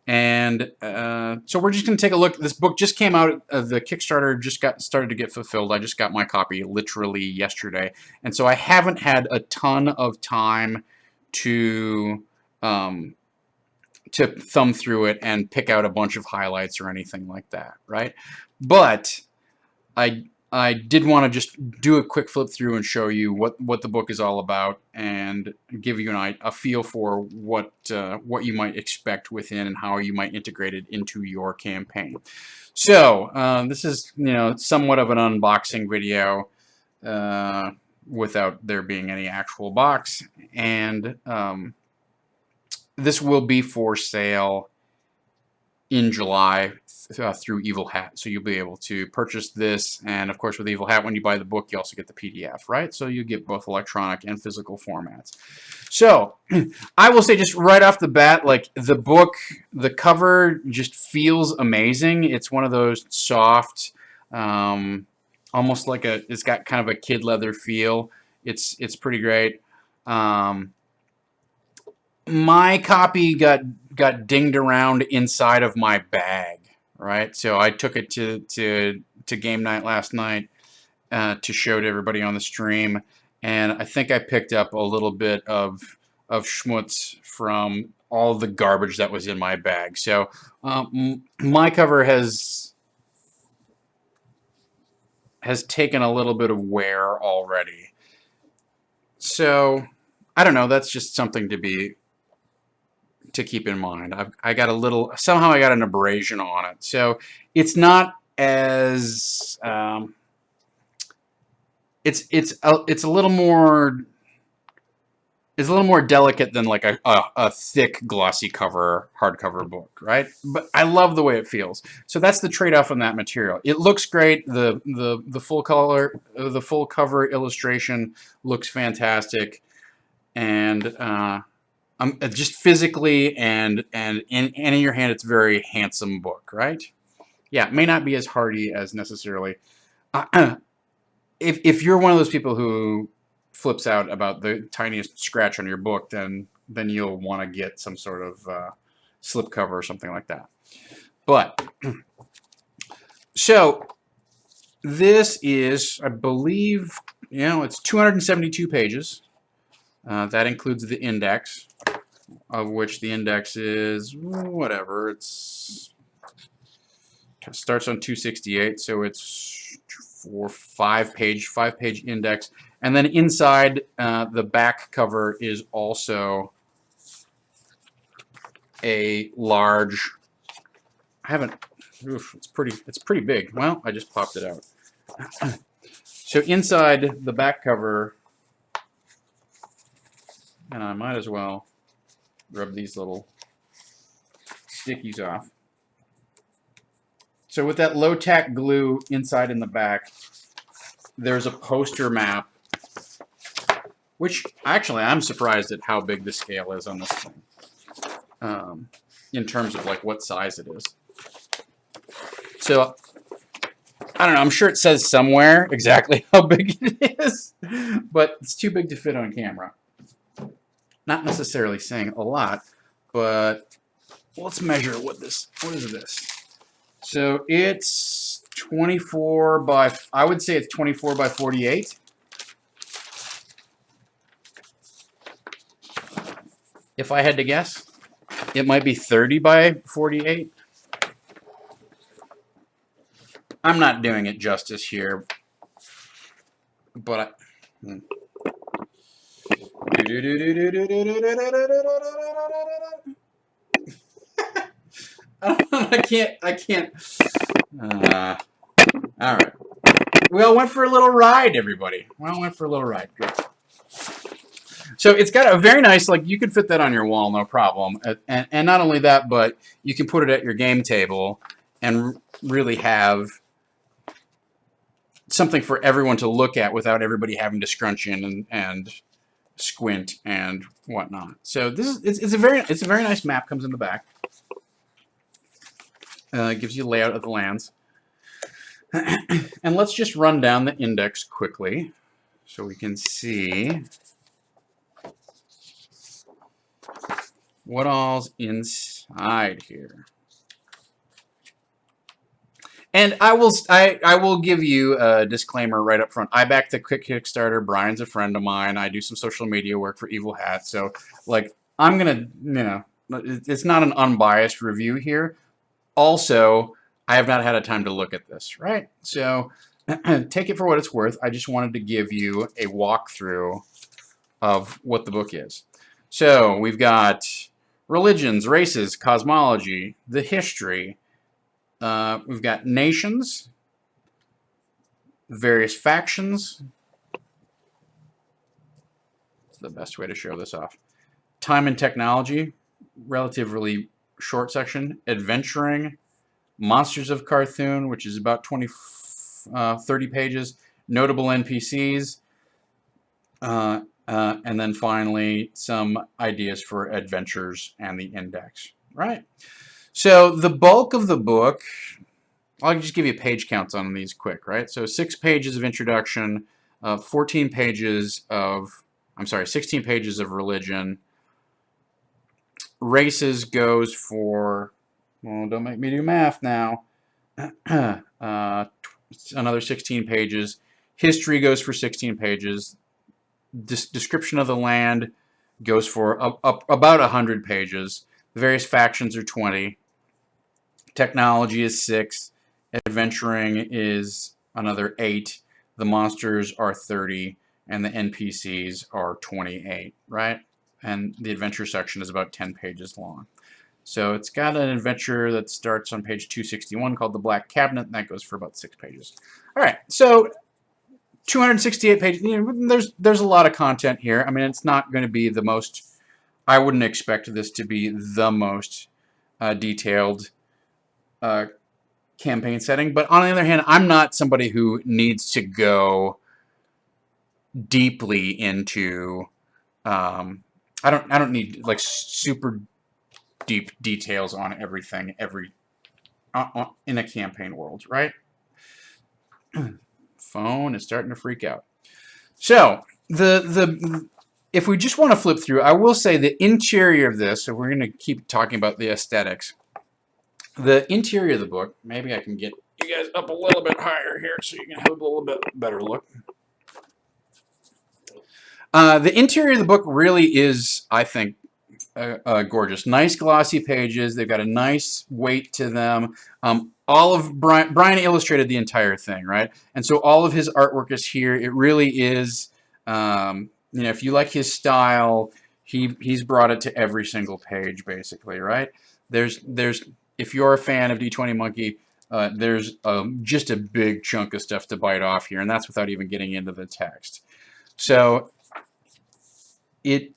And so we're just going to take a look. This book just came out. The Kickstarter just got started to get fulfilled. I just got my copy literally yesterday. And so I haven't had a ton of time to thumb through it and pick out a bunch of highlights or anything like that, right? But I did want to just do a quick flip through and show you what the book is all about and give you a feel for what you might expect within and how you might integrate it into your campaign. So this is somewhat of an unboxing video without there being any actual box, and this will be for sale in July through Evil Hat. So you'll be able to purchase this, and of course with Evil Hat, when you buy the book, you also get the PDF, right? So you get both electronic and physical formats. So I will say just right off the bat, like the book, the cover just feels amazing. It's one of those soft, almost like it's got kind of a kid leather feel. It's pretty great. My copy got dinged around inside of my bag, right? So I took it to game night last night to show to everybody on the stream, and I think I picked up a little bit of schmutz from all the garbage that was in my bag. So my cover has taken a little bit of wear already. So I don't know. That's just something to keep in mind. Somehow I got an abrasion on it, so it's not as it's a little more delicate than like a thick glossy hardcover book, right? But I love the way it feels. So that's the trade-off on that material. It looks great. The full cover illustration looks fantastic, and just physically and in your hand, it's a very handsome book, right? Yeah, it may not be as hardy as necessarily. If you're one of those people who flips out about the tiniest scratch on your book, then you'll want to get some sort of slipcover or something like that. But so this is, I believe, it's 272 pages. That includes the index, of which the index is whatever. It starts on 268, so it's five page index, and then inside the back cover is also a large. It's pretty big. Well, I just popped it out. So inside the back cover, and I might as well rub these little stickies off. So with that low-tack glue inside in the back, there's a poster map, which actually I'm surprised at how big the scale is on this thing, in terms of like what size it is. So I don't know, I'm sure it says somewhere exactly how big it is, but it's too big to fit on camera. Not necessarily saying a lot, but let's measure what is this? So it's 24 by, I would say it's 24 by 48. If I had to guess, it might be 30 by 48. I'm not doing it justice here, but I can't. All right. We all went for a little ride, everybody. We all went for a little ride. Good. So it's got a very nice, like, you could fit that on your wall, no problem. And not only that, but you can put it at your game table and really have something for everyone to look at without everybody having to scrunch in and squint and whatnot. So this is it's a very nice map. Comes in the back. It gives you a layout of the lands. And let's just run down the index quickly so we can see What all's inside here? And I will give you a disclaimer right up front. I back the quick Kickstarter. Brian's a friend of mine. I do some social media work for Evil Hat, so like I'm gonna, it's not an unbiased review here. Also, I have not had a time to look at this, right? So take it for what it's worth. I just wanted to give you a walkthrough of what the book is. So we've got religions, races, cosmology, the history. We've got nations, various factions. That's the best way to show this off. Time and technology, relatively short section. Adventuring, monsters of Carthon, which is about 30 pages. Notable NPCs. And then finally, some ideas for adventures and the index, right? So the bulk of the book, I'll just give you page counts on these quick, right? So 6 pages of introduction, 16 pages of religion. Races goes for, well, don't make me do math now, another 16 pages. History goes for 16 pages. Description of the land goes for about 100 pages. The various factions are 20. Technology is 6. Adventuring is another 8. The monsters are 30. And the NPCs are 28, right? And the adventure section is about 10 pages long. So it's got an adventure that starts on page 261 called The Black Cabinet, and that goes for about 6 pages. All right, so 268 pages. There's a lot of content here. I mean, it's not going to be the most. I wouldn't expect this to be the most detailed campaign setting. But on the other hand, I'm not somebody who needs to go deeply into. I don't need like super deep details on everything in a campaign world, right? Phone is starting to freak out. So if we just want to flip through, I will say the interior of this, so we're going to keep talking about the aesthetics. The interior of the book, maybe I can get you guys up a little bit higher here so you can have a little bit better look. The interior of the book really is, I think, gorgeous. Nice glossy pages. They've got a nice weight to them. All of Brian illustrated the entire thing, right? And so all of his artwork is here. It really is, if you like his style, he's brought it to every single page, basically, right? If you're a fan of D20 Monkey, there's just a big chunk of stuff to bite off here, and that's without even getting into the text. So it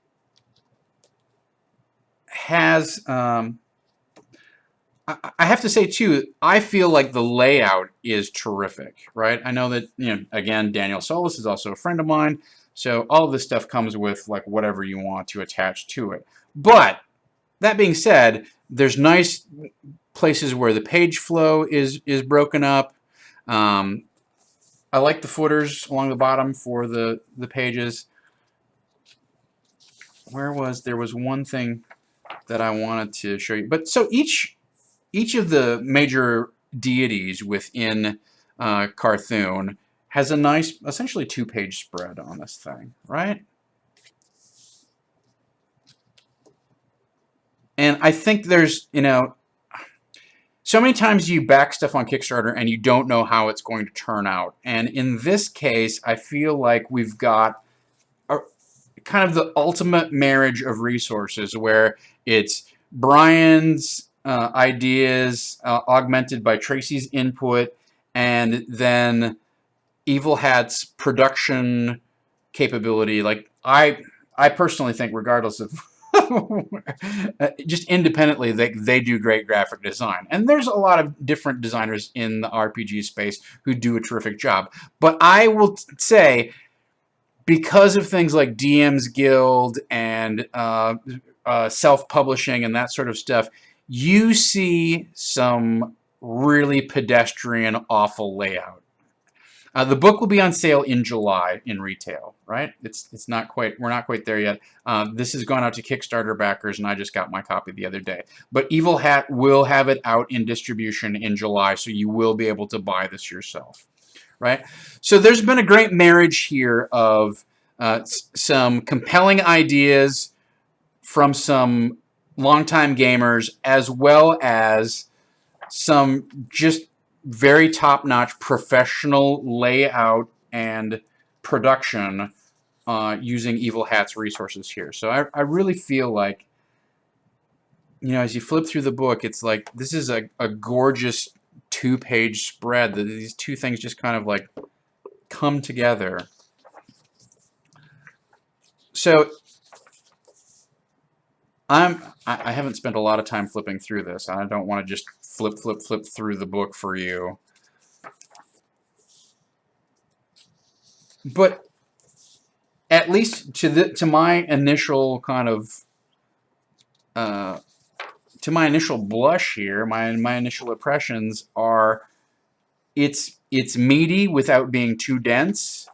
has, I have to say too, I feel like the layout is terrific, right? I know that, again, Daniel Solis is also a friend of mine, so all of this stuff comes with like whatever you want to attach to it. But that being said, there's nice places where the page flow is broken up. I like the footers along the bottom for the pages. There was one thing that I wanted to show you. But so each of the major deities within Carthon has a nice, essentially 2-page spread on this thing, right? And I think there's, so many times you back stuff on Kickstarter and you don't know how it's going to turn out. And in this case, I feel like we've got kind of the ultimate marriage of resources where it's Brian's ideas augmented by Tracy's input, and then Evil Hat's production capability. Like I personally think, regardless of just independently, they do great graphic design. And there's a lot of different designers in the RPG space who do a terrific job. But I will say, because of things like DM's Guild and self-publishing and that sort of stuff, you see some really pedestrian, awful layout. The book will be on sale in July in retail, right? right? It's not quite, we're not quite there yet. This has gone out to Kickstarter backers, and I just got my copy the other day. But Evil Hat will have it out in distribution in July, so you will be able to buy this yourself, right? So there's been a great marriage here of some compelling ideas from some longtime gamers, as well as some just very top-notch professional layout and production using Evil Hat's resources here. So I really feel like, as you flip through the book, it's like this is a gorgeous two-page spread that these two things just kind of like come together. So I haven't spent a lot of time flipping through this. I don't want to just flip through the book for you. But at least to my initial kind of to my initial blush here, my initial impressions are it's meaty without being too dense.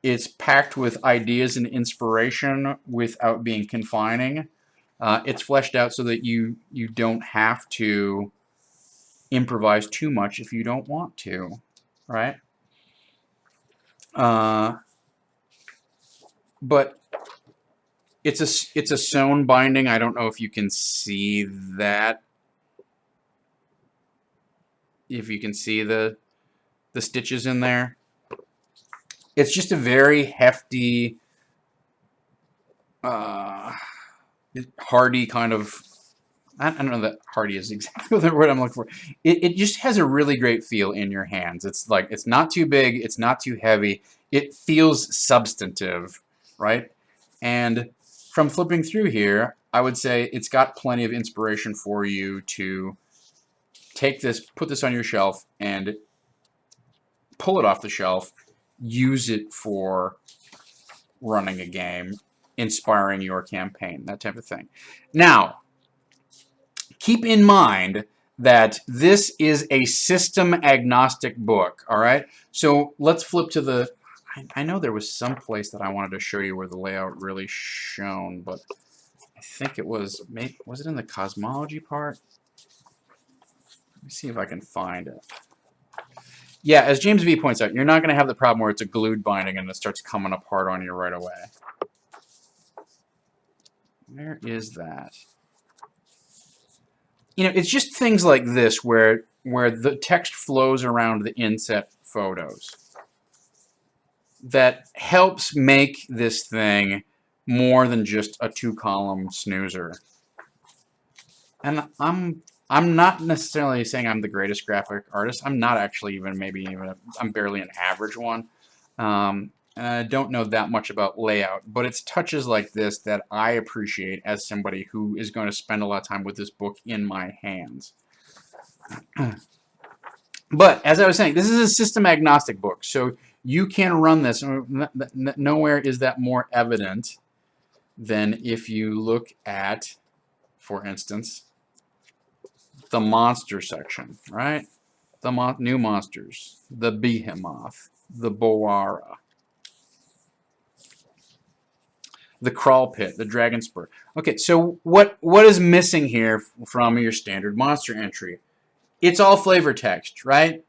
It's packed with ideas and inspiration without being confining. It's fleshed out so that you don't have to improvise too much if you don't want to, right? But it's a sewn binding. I don't know if you can see that. If you can see the stitches in there. It's just a very hefty, hardy kind of. I don't know that hardy is exactly the word I'm looking for. It just has a really great feel in your hands. It's like it's not too big, it's not too heavy. It feels substantive, right? And from flipping through here, I would say it's got plenty of inspiration for you to take this, put this on your shelf, and pull it off the shelf. Use it for running a game, inspiring your campaign, that type of thing. Now, keep in mind that this is a system agnostic book, all right? So let's flip to the, I know there was some place that I wanted to show you where the layout really shone, but I think it was it in the cosmology part? Let me see if I can find it. Yeah, as James V points out, you're not going to have the problem where it's a glued binding and it starts coming apart on you right away. Where is that? It's just things like this where the text flows around the inset photos that helps make this thing more than just a two-column snoozer. And I'm not necessarily saying I'm the greatest graphic artist. I'm not actually I'm barely an average one. And I don't know that much about layout, but it's touches like this that I appreciate as somebody who is going to spend a lot of time with this book in my hands. But as I was saying, this is a system agnostic book, so you can run this. Nowhere is that more evident than if you look at, for instance, the monster section, right? The new monsters, the behemoth, the boara, the crawl pit, the dragon spur. Okay, so what is missing here from your standard monster entry? It's all flavor text, right?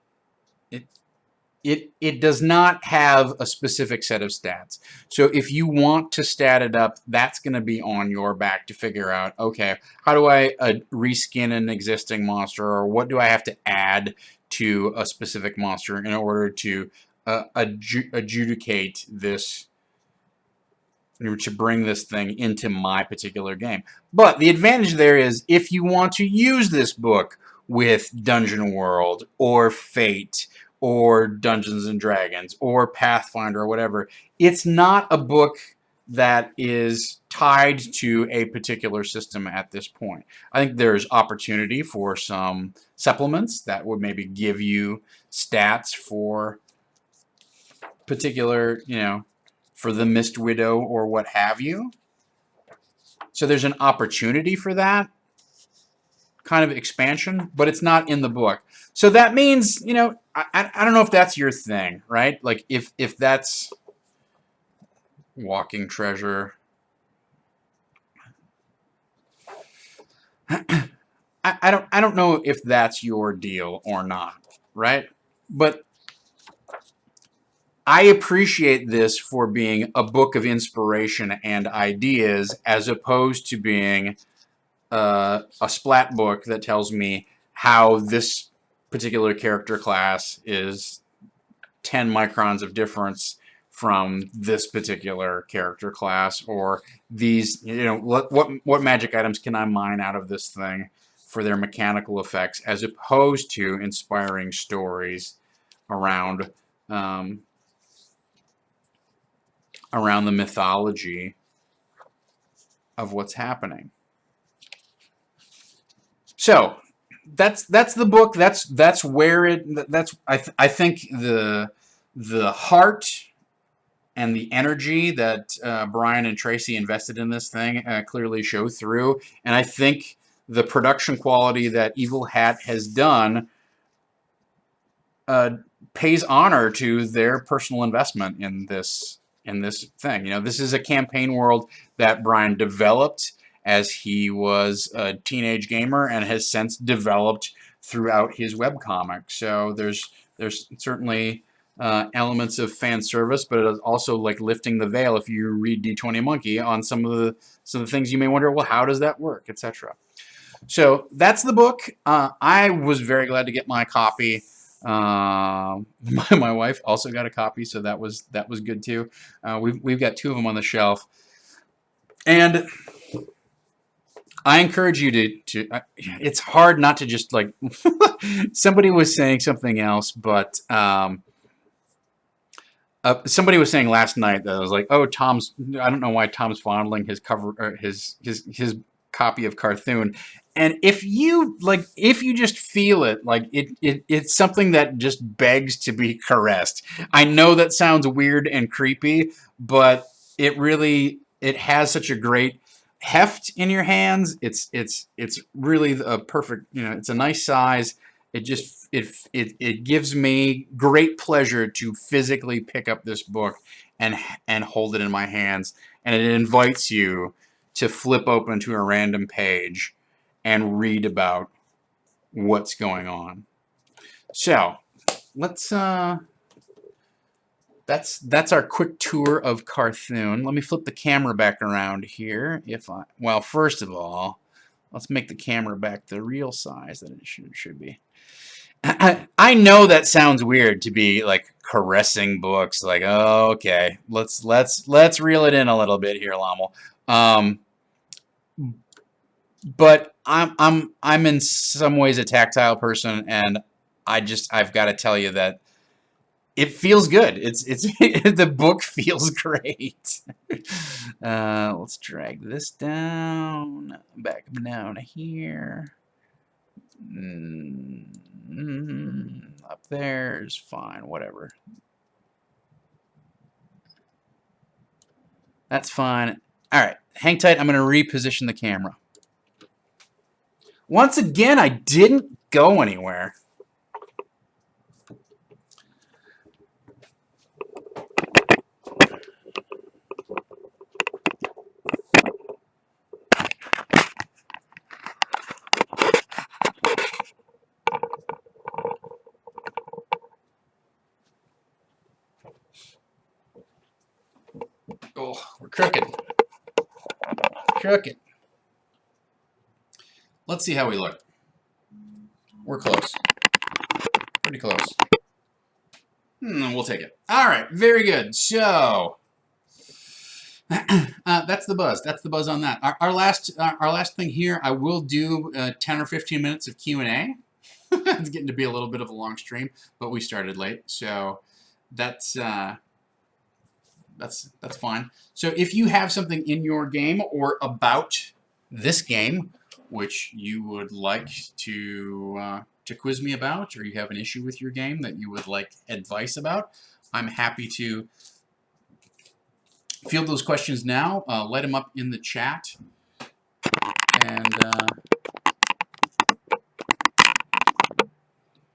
It does not have a specific set of stats. So if you want to stat it up, that's going to be on your back to figure out, okay, how do I reskin an existing monster, or what do I have to add to a specific monster in order to adjudicate this, to bring this thing into my particular game. But the advantage there is if you want to use this book with Dungeon World or Fate or Dungeons and Dragons or Pathfinder or whatever, it's not a book that is tied to a particular system at this point. I think there's opportunity for some supplements that would maybe give you stats for particular, for the Mist Widow or what have you. So there's an opportunity for that kind of expansion, but it's not in the book. So that means, I don't know if that's your thing, right? Like if that's Walking treasure. I don't know if that's your deal or not, right? But I appreciate this for being a book of inspiration and ideas, as opposed to being a splat book that tells me how this particular character class is 10 microns of difference from this particular character class, or these, what magic items can I mine out of this thing for their mechanical effects, as opposed to inspiring stories around around the mythology of what's happening. So that's the book. That's where it. That's I think the heart and the energy that Brian and Tracy invested in this thing clearly show through. And I think the production quality that Evil Hat has done pays honor to their personal investment in this thing. This is a campaign world that Brian developed as he was a teenage gamer and has since developed throughout his webcomic. So there's certainly elements of fan service, but it is also like lifting the veil if you read D20 Monkey on some of the things you may wonder, well, how does that work, etc. So that's the book. I was very glad to get my copy. My wife also got a copy, so that was good too. We've got 2 of them on the shelf, and I encourage you to it's hard not to just like somebody was saying something else, but somebody was saying last night that I was like, oh, I don't know why Tom's fondling his cover, or his copy of Carthoon. And if you just feel it, like it's something that just begs to be caressed. I know that sounds weird and creepy, but it has such a great heft in your hands. It's really a perfect, it's a nice size. It gives me great pleasure to physically pick up this book and hold it in my hands, and it invites you to flip open to a random page and read about what's going on. So let's that's our quick tour of Carthoon. Let me flip the camera back around here. Well, first of all, let's make the camera back the real size that it should be. I know that sounds weird to be like caressing books, like, oh, okay, let's reel it in a little bit here, Lommel. But I'm in some ways a tactile person, and I've got to tell you that it feels good. It's the book feels great. Let's drag this down, back down here. Up there is fine, whatever. That's fine. All right, hang tight. I'm going to reposition the camera. Once again, I didn't go anywhere. Oh, we're crooked. Crooked. Let's see how we look. We're close. Pretty close. We'll take it. All right, very good. So that's the buzz. That's the buzz on that. Our last thing here, I will do 10 or 15 minutes of Q&A. It's getting to be a little bit of a long stream, but we started late, so that's fine. So if you have something in your game or about this game which you would like to quiz me about, or you have an issue with your game that you would like advice about, I'm happy to field those questions now. Light them up in the chat, and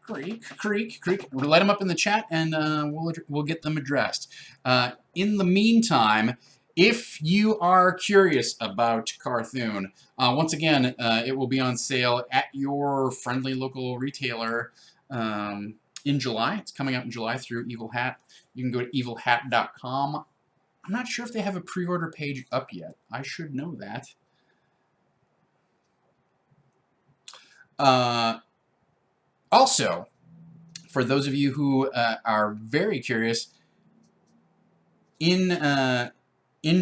creep. Creek. Let them up in the chat, and we'll get them addressed. In the meantime, if you are curious about Carthoon, once again, it will be on sale at your friendly local retailer in July. It's coming out in July through Evil Hat. You can go to evilhat.com. I'm not sure if they have a pre-order page up yet. I should know that. Also, for those of you who are very curious, in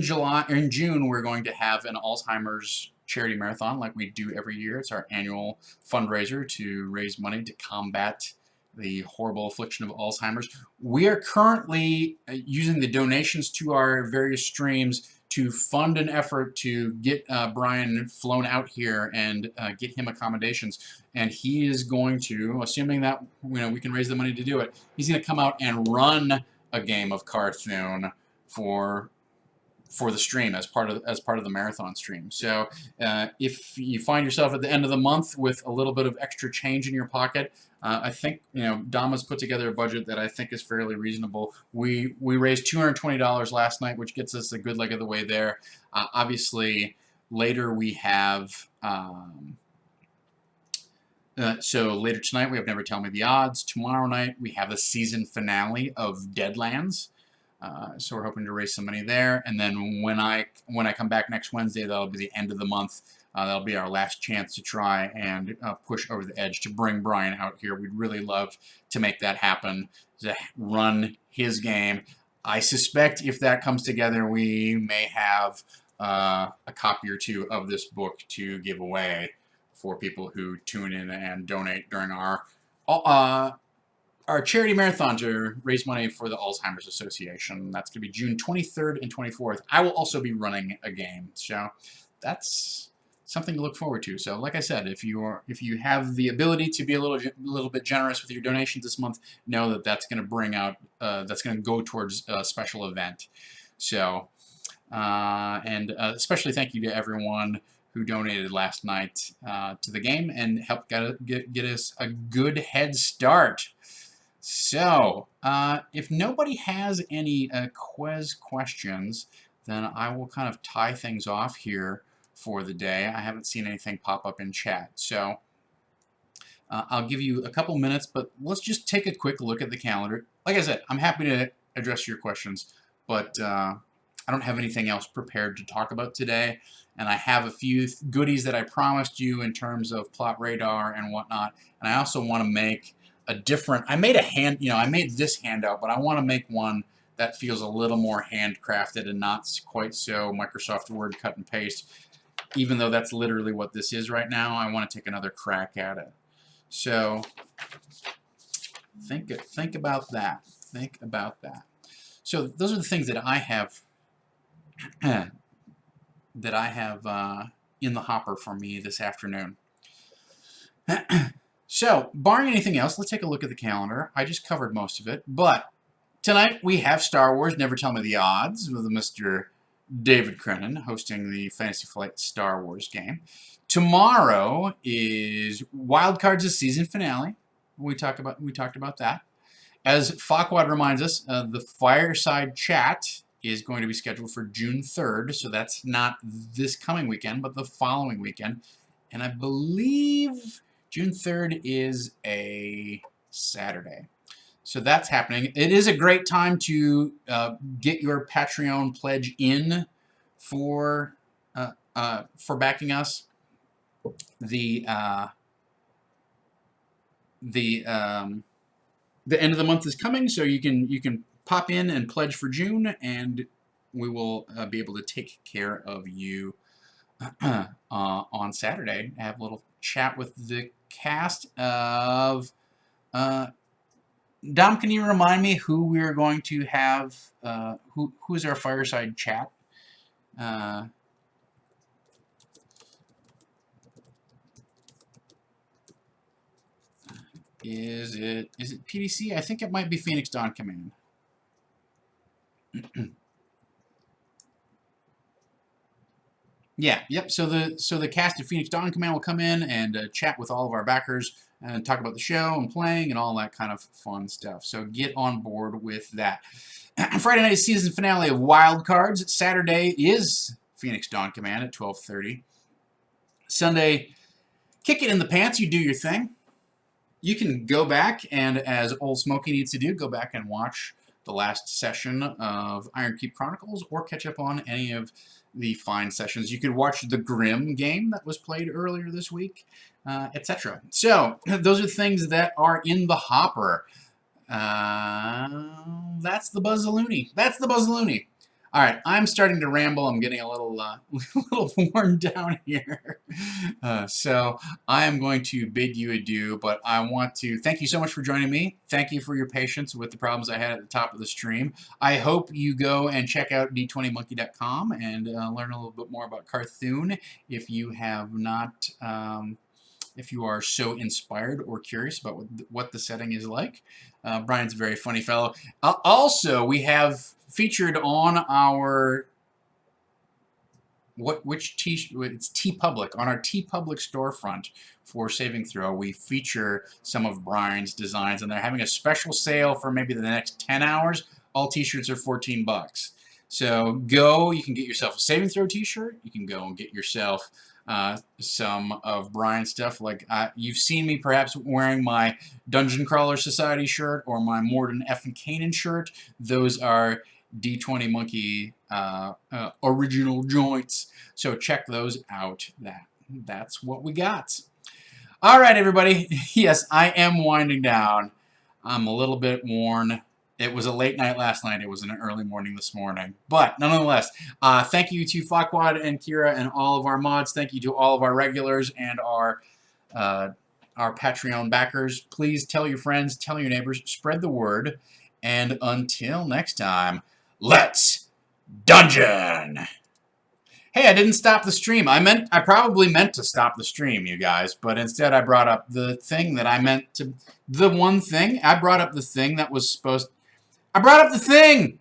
July or in June, we're going to have an Alzheimer's charity marathon like we do every year. It's our annual fundraiser to raise money to combat the horrible affliction of Alzheimer's. We are currently using the donations to our various streams to fund an effort to get Brian flown out here and get him accommodations. And he is going to, assuming that we can raise the money to do it, he's going to come out and run a game of Carthoon for the stream as part of the marathon stream. So if you find yourself at the end of the month with a little bit of extra change in your pocket, I think Dama's put together a budget that I think is fairly reasonable. We raised $220 last night, which gets us a good leg of the way there. Obviously, later we have. So later tonight we have Never Tell Me the Odds. Tomorrow night we have a season finale of Deadlands. So we're hoping to raise some money there, and then when I come back next Wednesday, that'll be the end of the month. That'll be our last chance to try and push over the edge to bring Brian out here. We'd really love to make that happen, to run his game. I suspect if that comes together, we may have a copy or two of this book to give away for people who tune in and donate during our charity marathon to raise money for the Alzheimer's Association. That's going to be June 23rd and 24th. I will also be running a game, so that's something to look forward to. So, like I said, if you have the ability to be a little bit generous with your donations this month, know that that's going to bring out that's going to go towards a special event. So, and especially thank you to everyone who donated last night to the game and helped get us a good head start. So, if nobody has any questions, then I will kind of tie things off here for the day. I haven't seen anything pop up in chat. So, I'll give you a couple minutes, but let's just take a quick look at the calendar. Like I said, I'm happy to address your questions, but I don't have anything else prepared to talk about today. And I have a few goodies that I promised you in terms of plot radar and whatnot. And I also want to make I made this handout, but I want to make one that feels a little more handcrafted and not quite so Microsoft Word cut and paste. Even though that's literally what this is right now, I want to take another crack at it. So think about that. Think about that. So those are the things that I have in the hopper for me this afternoon. So, barring anything else, let's take a look at the calendar. I just covered most of it, but tonight we have Star Wars Never Tell Me the Odds with Mr. David Crennan hosting the Fantasy Flight Star Wars game. Tomorrow is Wildcards' season finale. We talked about that. As Farquaad reminds us, the Fireside Chat is going to be scheduled for June 3rd, so that's not this coming weekend, but the following weekend. And I believe June 3rd is a Saturday. So that's happening. It is a great time to get your Patreon pledge in for backing us. The end of the month is coming, so you can pop in and pledge for June, and we will be able to take care of you on Saturday. Have a little chat with the cast of. Dom, can you remind me who we are going to have? Who is our fireside chat? Is it PDC? I think it might be Phoenix Dawn Command. Yeah, yep. So the cast of Phoenix Dawn Command will come in and chat with all of our backers and talk about the show and playing and all that kind of fun stuff. So get on board with that. Friday night is season finale of Wild Cards. Saturday is Phoenix Dawn Command at 12:30. Sunday, kick it in the pants. You do your thing. You can go back and, as Old Smokey needs to do, go back and watch the last session of Ironkeep Chronicles or catch up on any of the fine sessions. You could watch the Grimm game that was played earlier this week, etc. So, those are things that are in the hopper. That's the Buzzaloony. That's the Buzzaloony. All right, I'm starting to ramble. I'm getting a little, little worn down here. So I am going to bid you adieu, but I want to thank you so much for joining me. Thank you for your patience with the problems I had at the top of the stream. I hope you go and check out d20monkey.com and learn a little bit more about Carthoon if you have not, if you are so inspired or curious about what the setting is like. Brian's a very funny fellow. Also, we have featured on our it's TeePublic, on our TeePublic storefront for Saving Throw. We feature some of Brian's designs, and they're having a special sale for maybe the next 10 hours. All t-shirts are $14. So go, you can get yourself a Saving Throw t-shirt. You can go and get yourself some of Brian's stuff. Like you've seen me perhaps wearing my Dungeon Crawler Society shirt or my Morden F and Kanan shirt. Those are D20 Monkey original joints. So check those out. That's what we got. All right, everybody. Yes, I am winding down. I'm a little bit worn. It was a late night last night. It was an early morning this morning. But nonetheless, thank you to Farquaad and Kira and all of our mods. Thank you to all of our regulars and our Patreon backers. Please tell your friends, tell your neighbors, spread the word. And until next time, let's dungeon! Hey, I didn't stop the stream. I probably meant to stop the stream, you guys, but instead I brought up the thing that I meant to, the one thing. I brought up the thing that was supposed, I brought up the thing!